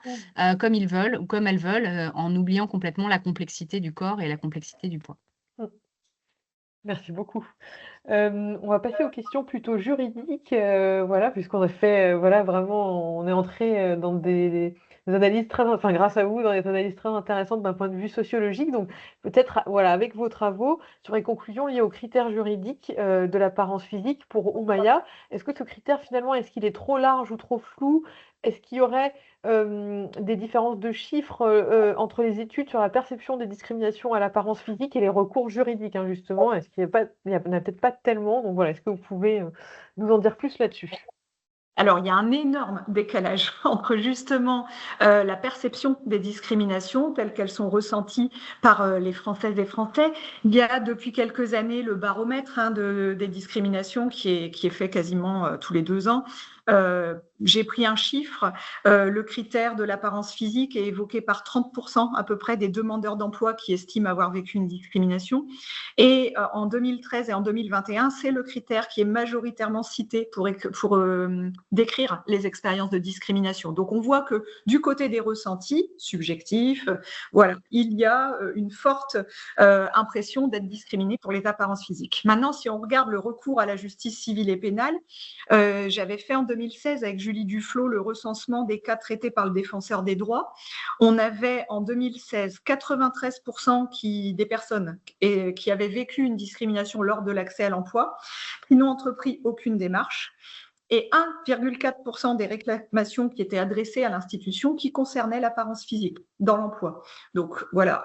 comme ils veulent ou comme elles veulent, en oubliant complètement la complexité du corps et la complexité du poids. Mmh. Merci beaucoup. On va passer aux questions plutôt juridiques, voilà, puisqu'on a fait, voilà, vraiment, on est entré, dans des analyses très enfin, grâce à vous, dans des analyses très intéressantes d'un point de vue sociologique. Donc peut-être, voilà, avec vos travaux, sur les conclusions liées aux critères juridiques, de l'apparence physique pour Oumaya, est-ce que ce critère, finalement, est-ce qu'il est trop large ou trop flou? Est-ce qu'il y aurait, des différences de chiffres, entre les études sur la perception des discriminations à l'apparence physique et les recours juridiques, hein, justement? Est-ce qu'il y a pas il y en a peut-être pas tellement, donc voilà, est-ce que vous pouvez, nous en dire plus là-dessus? Alors, il y a un énorme décalage entre justement la perception des discriminations telles qu'elles sont ressenties par les Françaises et Français. Il y a depuis quelques années le baromètre des discriminations qui est fait quasiment tous les 2 ans. J'ai pris un chiffre, le critère de l'apparence physique est évoqué par 30% à peu près des demandeurs d'emploi qui estiment avoir vécu une discrimination. Et en 2013 et en 2021, c'est le critère qui est majoritairement cité pour décrire les expériences de discrimination. Donc on voit que du côté des ressentis subjectifs, voilà, il y a une forte impression d'être discriminé pour les apparences physiques. Maintenant, si on regarde le recours à la justice civile et pénale, j'avais fait en 2016 avec Julie Duflot le recensement des cas traités par le défenseur des droits. On avait en 2016 93% des personnes qui avaient vécu une discrimination lors de l'accès à l'emploi, qui n'ont entrepris aucune démarche, et 1,4% des réclamations qui étaient adressées à l'institution qui concernaient l'apparence physique dans l'emploi. Donc voilà,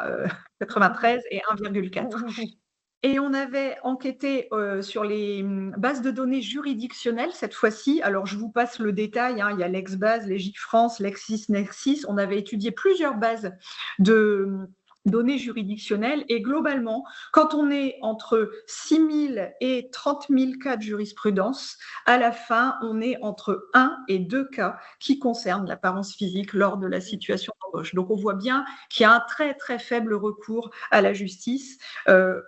93 et 1,4. Et on avait enquêté sur les bases de données juridictionnelles cette fois-ci. Alors, je vous passe le détail, hein, il y a l'Exbase, Légifrance, LexisNexis. On avait étudié plusieurs bases de données juridictionnelles et globalement, quand on est entre 6 000 et 30 000 cas de jurisprudence, à la fin, on est entre 1 et 2 cas qui concernent l'apparence physique lors de la situation d'embauche. Donc, on voit bien qu'il y a un très, très faible recours à la justice,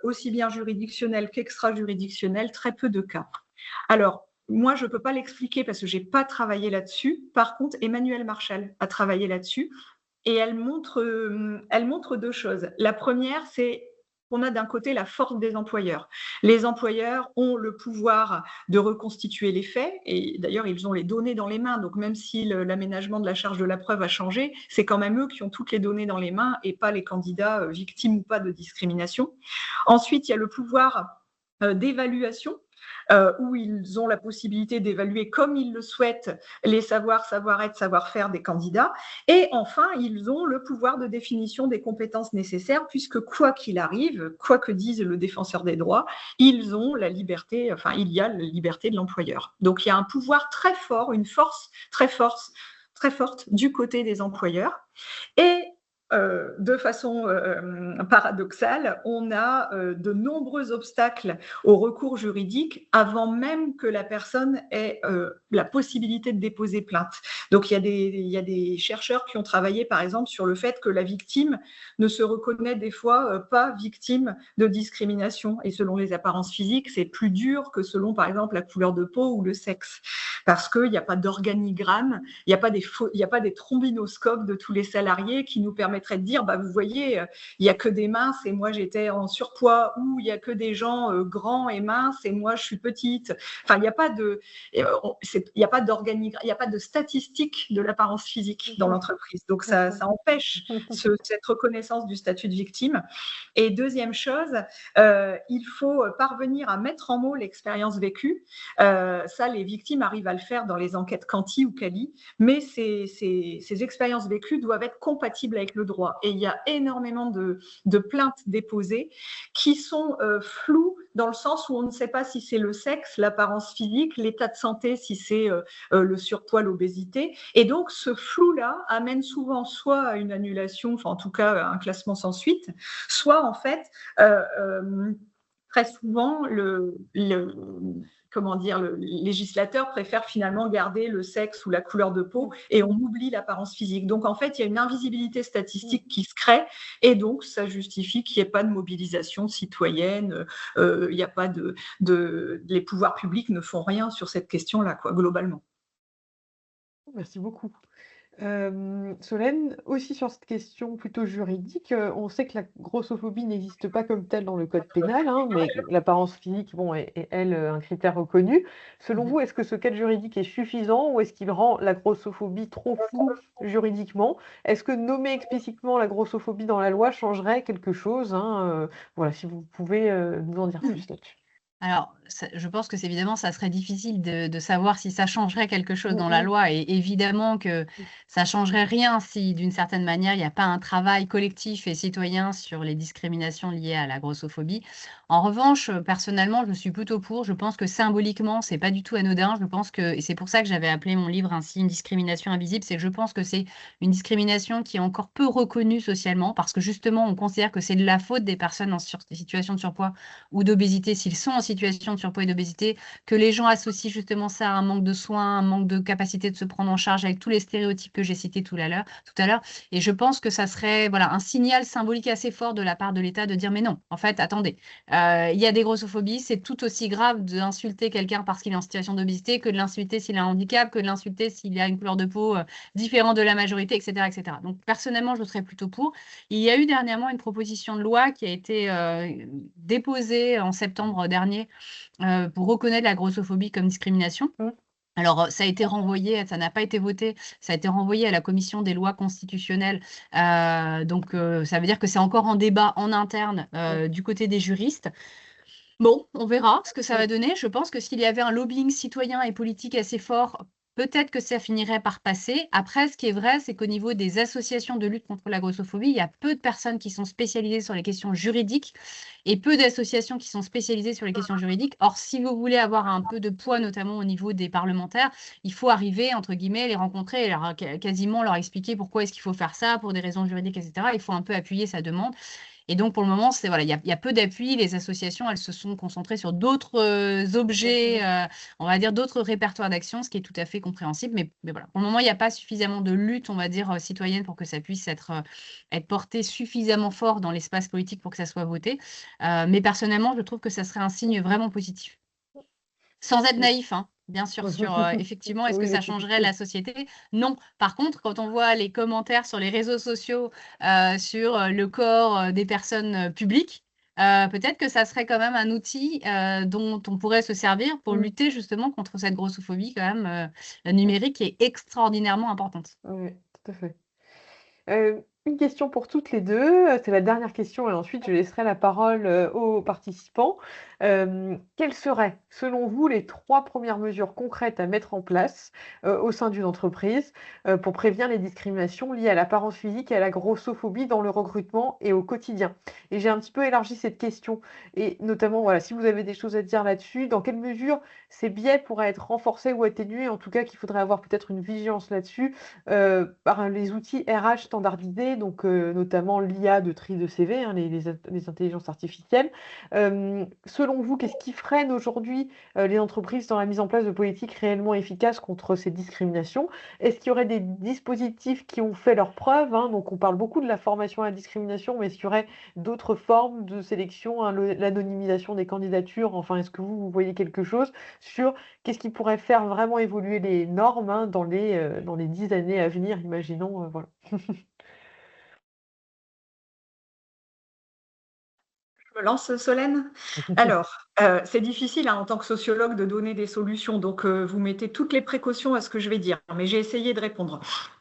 aussi bien juridictionnel qu'extra-juridictionnel, très peu de cas. Alors, moi, je ne peux pas l'expliquer parce que je n'ai pas travaillé là-dessus. Par contre, Emmanuelle Marchal a travaillé là-dessus et elle montre 2 choses. La première, c'est on a d'un côté la force des employeurs. Les employeurs ont le pouvoir de reconstituer les faits, et d'ailleurs, ils ont les données dans les mains. Donc, même si l'aménagement de la charge de la preuve a changé, c'est quand même eux qui ont toutes les données dans les mains et pas les candidats victimes ou pas de discrimination. Ensuite, il y a le pouvoir d'évaluation, où ils ont la possibilité d'évaluer comme ils le souhaitent les savoirs, savoir-être, savoir-faire des candidats. Et enfin, ils ont le pouvoir de définition des compétences nécessaires, puisque quoi qu'il arrive, quoi que dise le défenseur des droits, ils ont la liberté, enfin, il y a la liberté de l'employeur. Donc, il y a un pouvoir très fort, une force très forte du côté des employeurs. Et de façon paradoxale, on a de nombreux obstacles au recours juridique avant même que la personne ait la possibilité de déposer plainte. Donc, il y a des chercheurs qui ont travaillé, par exemple, sur le fait que la victime ne se reconnaît des fois pas victime de discrimination. Et selon les apparences physiques, c'est plus dur que selon, par exemple, la couleur de peau ou le sexe. Parce qu'il n'y a pas d'organigramme, il n'y a pas des trombinoscopes de tous les salariés qui nous permettraient de dire, bah, vous voyez, il n'y a que des minces et moi j'étais en surpoids, ou il n'y a que des gens grands et minces et moi je suis petite. Enfin, il n'y a pas d'organigramme, il n'y a pas de statistiques de l'apparence physique dans l'entreprise. Donc ça empêche cette reconnaissance du statut de victime. Et deuxième chose, il faut parvenir à mettre en mots l'expérience vécue. Ça, les victimes arrivent à le faire dans les enquêtes Quanti ou Cali, mais ces expériences vécues doivent être compatibles avec le droit. Et il y a énormément de plaintes déposées qui sont floues dans le sens où on ne sait pas si c'est le sexe, l'apparence physique, l'état de santé, si c'est le surpoids, l'obésité. Et donc, ce flou-là amène souvent soit à une annulation, enfin en tout cas à un classement sans suite, soit en fait, très souvent, comment dire, le législateur préfère finalement garder le sexe ou la couleur de peau et on oublie l'apparence physique. Donc, en fait, il y a une invisibilité statistique qui se crée et donc, ça justifie qu'il n'y ait pas de mobilisation citoyenne, il n'y a pas les pouvoirs publics ne font rien sur cette question-là, quoi, globalement. Merci beaucoup. Solène, aussi sur cette question plutôt juridique, on sait que la grossophobie n'existe pas comme telle dans le code pénal, hein, mais l'apparence physique, bon, est, elle, un critère reconnu. Selon vous, est-ce que ce cadre juridique est suffisant ou est-ce qu'il rend la grossophobie trop floue juridiquement? Est-ce que nommer explicitement la grossophobie dans la loi changerait quelque chose, hein, voilà, si vous pouvez nous en dire plus là-dessus. Alors, je pense que évidemment, ça serait difficile de savoir si ça changerait quelque chose dans la loi. Et évidemment que ça ne changerait rien si, d'une certaine manière, il n'y a pas un travail collectif et citoyen sur les discriminations liées à la grossophobie. En revanche, personnellement, je suis plutôt pour. Je pense que symboliquement, ce n'est pas du tout anodin. Je pense que, et c'est pour ça que j'avais appelé mon livre ainsi, Une discrimination invisible, c'est que je pense que c'est une discrimination qui est encore peu reconnue socialement parce que justement, on considère que c'est de la faute des personnes en situation de surpoids ou d'obésité s'ils sont en situation de surpoids et d'obésité, que les gens associent justement ça à un manque de soins, un manque de capacité de se prendre en charge avec tous les stéréotypes que j'ai cités tout à l'heure. Et je pense que ça serait un signal symbolique assez fort de la part de l'État de dire mais non, en fait, attendez, il y a des grossophobies, c'est tout aussi grave d'insulter quelqu'un parce qu'il est en situation d'obésité que de l'insulter s'il a un handicap, que de l'insulter s'il a une couleur de peau différente de la majorité, etc., etc. Donc personnellement, je serais plutôt pour. Il y a eu dernièrement une proposition de loi qui a été déposée en septembre dernier pour reconnaître la grossophobie comme discrimination. Alors, ça a été renvoyé, ça n'a pas été voté, ça a été renvoyé à la commission des lois constitutionnelles. Donc, ça veut dire que c'est encore en débat en interne du côté des juristes. Bon, on verra ce que ça va donner. Je pense que s'il y avait un lobbying citoyen et politique assez fort, peut-être que ça finirait par passer. Après, ce qui est vrai, c'est qu'au niveau des associations de lutte contre la grossophobie, il y a peu de personnes qui sont spécialisées sur les questions juridiques et peu d'associations qui sont spécialisées sur les questions juridiques. Or, si vous voulez avoir un peu de poids, notamment au niveau des parlementaires, il faut arriver, entre guillemets, les rencontrer et quasiment leur expliquer pourquoi est-ce qu'il faut faire ça pour des raisons juridiques, etc. Il faut un peu appuyer sa demande. Et donc, pour le moment, il y a peu d'appui. Les associations, elles se sont concentrées sur d'autres objets, on va dire d'autres répertoires d'actions, ce qui est tout à fait compréhensible. Mais voilà, pour le moment, il n'y a pas suffisamment de lutte, on va dire, citoyenne pour que ça puisse être porté suffisamment fort dans l'espace politique pour que ça soit voté. Mais personnellement, je trouve que ça serait un signe vraiment positif. Sans être naïf, hein, bien sûr, sur effectivement, est-ce que ça changerait la société? Non. Par contre, quand on voit les commentaires sur les réseaux sociaux sur le corps des personnes publiques, peut-être que ça serait quand même un outil dont on pourrait se servir pour Mm. lutter justement contre cette grossophobie quand même numérique qui est extraordinairement importante. Oui, tout à fait. Une question pour toutes les 2, c'est la dernière question et ensuite je laisserai la parole, aux participants. Quelles seraient, selon vous, les 3 premières mesures concrètes à mettre en place, au sein d'une entreprise, pour prévenir les discriminations liées à l'apparence physique et à la grossophobie dans le recrutement et au quotidien? Et j'ai un petit peu élargi cette question et notamment, voilà, si vous avez des choses à dire là-dessus, dans quelle mesure ces biais pourraient être renforcés ou atténués? En tout cas, qu'il faudrait avoir peut-être une vigilance là-dessus, par les outils RH standardisés, donc notamment l'IA de tri de CV, hein, les intelligences artificielles. Selon vous, qu'est-ce qui freine aujourd'hui, les entreprises dans la mise en place de politiques réellement efficaces contre ces discriminations? Est-ce qu'il y aurait des dispositifs qui ont fait leurs preuves, hein? Donc on parle beaucoup de la formation à la discrimination, mais est-ce qu'il y aurait d'autres formes de sélection, hein, l'anonymisation des candidatures? Enfin, est-ce que vous voyez quelque chose sur qu'est-ce qui pourrait faire vraiment évoluer les normes, hein, dans les 10 années à venir, imaginons, voilà. Je me lance, Solène? Alors, c'est difficile, hein, en tant que sociologue de donner des solutions, donc vous mettez toutes les précautions à ce que je vais dire, mais j'ai essayé de répondre.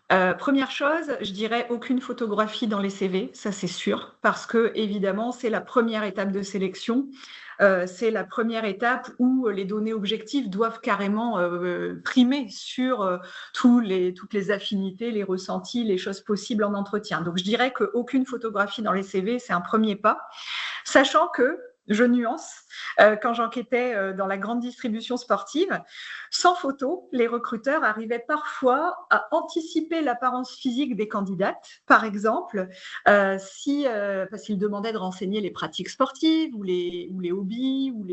1re chose, je dirais aucune photographie dans les CV, ça c'est sûr, parce que évidemment c'est la première étape de sélection. C'est la première étape où les données objectives doivent carrément primer sur toutes les affinités, les ressentis, les choses possibles en entretien. Donc je dirais qu'aucune photographie dans les CV, c'est un premier pas. Sachant que, je nuance, quand j'enquêtais dans la grande distribution sportive, sans photo, les recruteurs arrivaient parfois à anticiper l'apparence physique des candidates. Par exemple, parce qu'ils demandaient de renseigner les pratiques sportives ou les hobbies ou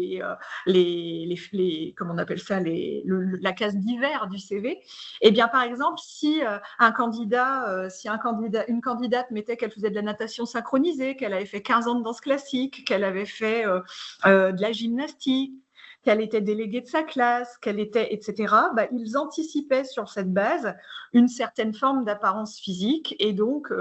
comment on appelle ça, la case d'hiver du CV. Eh bien, par exemple, si une candidate mettait qu'elle faisait de la natation synchronisée, qu'elle avait fait 15 ans de danse classique, qu'elle avait fait de la gymnastique, qu'elle était déléguée de sa classe, qu'elle était, etc., ils anticipaient sur cette base une certaine forme d'apparence physique et donc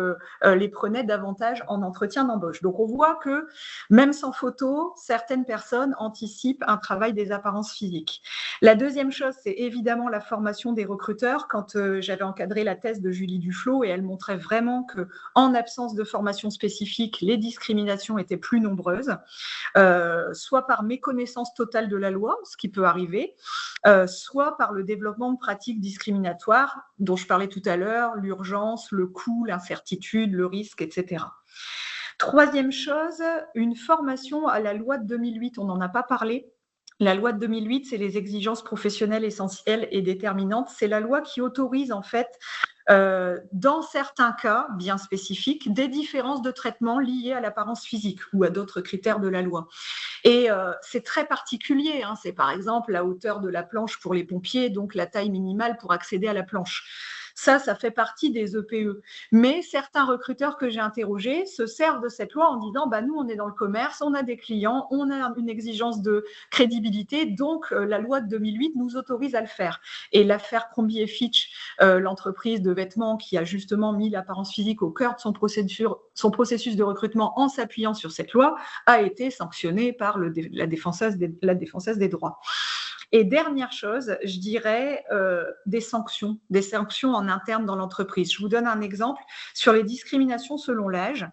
les prenaient davantage en entretien d'embauche. Donc on voit que même sans photo, certaines personnes anticipent un travail des apparences physiques. La deuxième chose, c'est évidemment la formation des recruteurs. Quand j'avais encadré la thèse de Julie Duflot, et elle montrait vraiment qu'en absence de formation spécifique, les discriminations étaient plus nombreuses. Soit par méconnaissance totale de la loi, ce qui peut arriver, soit par le développement de pratiques discriminatoires dont je parlais tout à l'heure, l'urgence, le coût, l'incertitude, le risque, etc. Troisième chose, une formation à la loi de 2008, on n'en a pas parlé. La loi de 2008, c'est les exigences professionnelles essentielles et déterminantes. C'est la loi qui autorise en fait dans certains cas bien spécifiques, des différences de traitement liées à l'apparence physique ou à d'autres critères de la loi. Et c'est très particulier, hein. C'est par exemple la hauteur de la planche pour les pompiers, donc la taille minimale pour accéder à la planche. Ça fait partie des EPE. Mais certains recruteurs que j'ai interrogés se servent de cette loi en disant nous, on est dans le commerce, on a des clients, on a une exigence de crédibilité, donc la loi de 2008 nous autorise à le faire. Et l'affaire Crombie et Fitch, l'entreprise de vêtements qui a justement mis l'apparence physique au cœur de son processus de recrutement en s'appuyant sur cette loi, a été sanctionnée par la défenseuse des droits. Et dernière chose, je dirais des sanctions en interne dans l'entreprise. Je vous donne un exemple sur les discriminations selon l'âge.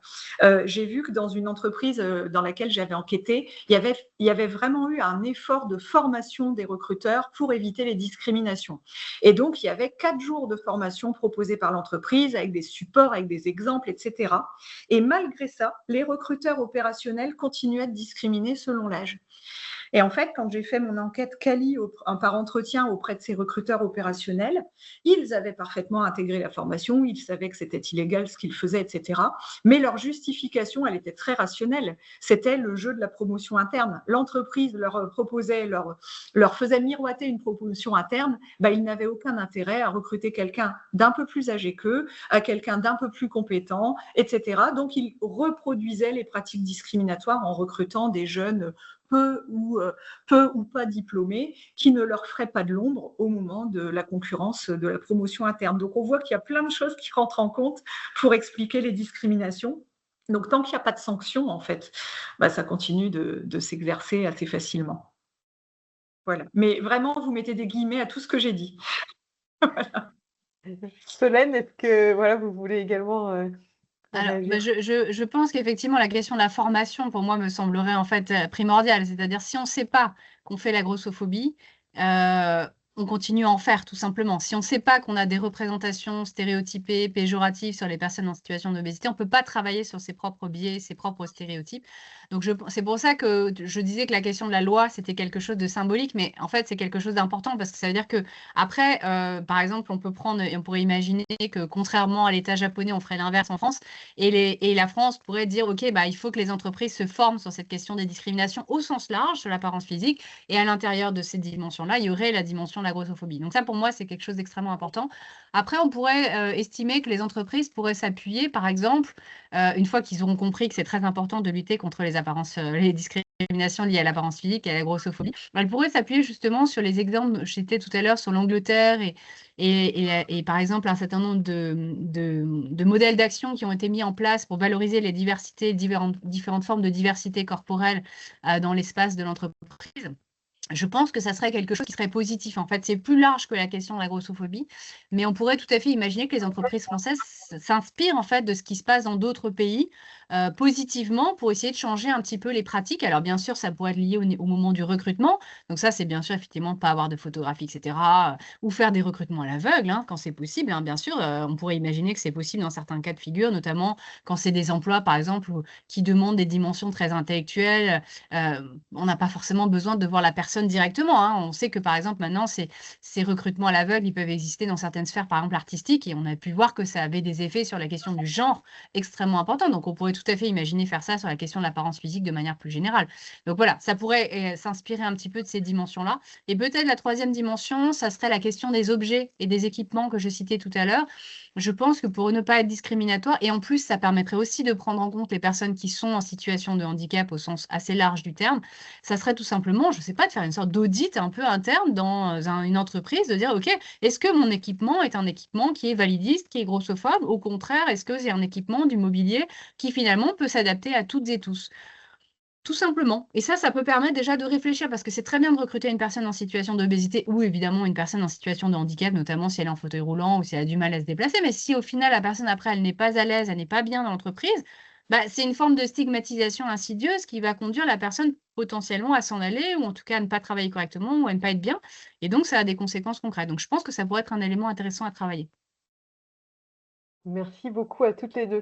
J'ai vu que dans une entreprise dans laquelle j'avais enquêté, il y avait vraiment eu un effort de formation des recruteurs pour éviter les discriminations. Et donc, il y avait 4 jours de formation proposés par l'entreprise avec des supports, avec des exemples, etc. Et malgré ça, les recruteurs opérationnels continuaient de discriminer selon l'âge. Et en fait, quand j'ai fait mon enquête quali par entretien auprès de ces recruteurs opérationnels, ils avaient parfaitement intégré la formation, ils savaient que c'était illégal ce qu'ils faisaient, etc. Mais leur justification, elle était très rationnelle. C'était le jeu de la promotion interne. L'entreprise leur proposait, leur faisait miroiter une promotion interne. Ils n'avaient aucun intérêt à recruter quelqu'un d'un peu plus âgé qu'eux, à quelqu'un d'un peu plus compétent, etc. Donc, ils reproduisaient les pratiques discriminatoires en recrutant des jeunes peu ou pas diplômés, qui ne leur feraient pas de l'ombre au moment de la concurrence de la promotion interne. Donc, on voit qu'il y a plein de choses qui rentrent en compte pour expliquer les discriminations. Donc, tant qu'il n'y a pas de sanction, en fait, ça continue de s'exercer assez facilement. Voilà. Mais vraiment, vous mettez des guillemets à tout ce que j'ai dit. Solène, est-ce que voilà, vous voulez également Alors, réagir? je pense qu'effectivement, la question de la formation, pour moi, me semblerait en fait primordiale. C'est-à-dire, si on ne sait pas qu'on fait la grossophobie, on continue à en faire, tout simplement. Si on ne sait pas qu'on a des représentations stéréotypées, péjoratives sur les personnes en situation d'obésité, on ne peut pas travailler sur ses propres biais, ses propres stéréotypes. Donc, c'est pour ça que je disais que la question de la loi, c'était quelque chose de symbolique, mais en fait, c'est quelque chose d'important parce que ça veut dire que après, par exemple, on peut prendre et on pourrait imaginer que contrairement à l'État japonais, on ferait l'inverse en France. Et la France pourrait dire, OK, il faut que les entreprises se forment sur cette question des discriminations au sens large, sur l'apparence physique. Et à l'intérieur de ces dimensions-là, il y aurait la dimension de la grossophobie. Donc ça, pour moi, c'est quelque chose d'extrêmement important. Après, on pourrait estimer que les entreprises pourraient s'appuyer, par exemple, une fois qu'ils auront compris que c'est très important de lutter contre les discriminations liées à l'apparence physique et à la grossophobie, elles pourraient s'appuyer justement sur les exemples, j'étais tout à l'heure sur l'Angleterre et par exemple un certain nombre de modèles d'action qui ont été mis en place pour valoriser les diversités, différentes formes de diversité corporelle dans l'espace de l'entreprise. Je pense que ça serait quelque chose qui serait positif. En fait, c'est plus large que la question de la grossophobie, mais on pourrait tout à fait imaginer que les entreprises françaises s'inspirent en fait de ce qui se passe dans d'autres pays positivement pour essayer de changer un petit peu les pratiques. Alors bien sûr, ça pourrait être lié au moment du recrutement. Donc ça, c'est bien sûr effectivement pas avoir de photographie, etc. Ou faire des recrutements à l'aveugle quand c'est possible. Bien sûr, on pourrait imaginer que c'est possible dans certains cas de figure, notamment quand c'est des emplois, par exemple, qui demandent des dimensions très intellectuelles. On n'a pas forcément besoin de voir la personne directement. On sait que, par exemple, maintenant, ces recrutements à l'aveugle, ils peuvent exister dans certaines sphères, par exemple artistiques, et on a pu voir que ça avait des effets sur la question du genre extrêmement importants. Donc, on pourrait tout à fait imaginer faire ça sur la question de l'apparence physique de manière plus générale. Donc, voilà, ça pourrait s'inspirer un petit peu de ces dimensions-là. Et peut-être la troisième dimension, ça serait la question des objets et des équipements que je citais tout à l'heure. Je pense que pour ne pas être discriminatoire, et en plus, ça permettrait aussi de prendre en compte les personnes qui sont en situation de handicap au sens assez large du terme, ça serait tout simplement, je ne sais pas, de faire une sorte d'audit un peu interne dans une entreprise, de dire, OK, est-ce que mon équipement est un équipement qui est validiste, qui est grossophobe? Au contraire, est-ce que c'est un équipement du mobilier qui finalement peut s'adapter à toutes et tous? Tout simplement. Et ça peut permettre déjà de réfléchir parce que c'est très bien de recruter une personne en situation d'obésité ou évidemment une personne en situation de handicap, notamment si elle est en fauteuil roulant ou si elle a du mal à se déplacer. Mais si au final, la personne après, elle n'est pas à l'aise, elle n'est pas bien dans l'entreprise, c'est une forme de stigmatisation insidieuse qui va conduire la personne potentiellement à s'en aller ou en tout cas à ne pas travailler correctement ou à ne pas être bien. Et donc, ça a des conséquences concrètes. Donc, je pense que ça pourrait être un élément intéressant à travailler. Merci beaucoup à toutes les deux.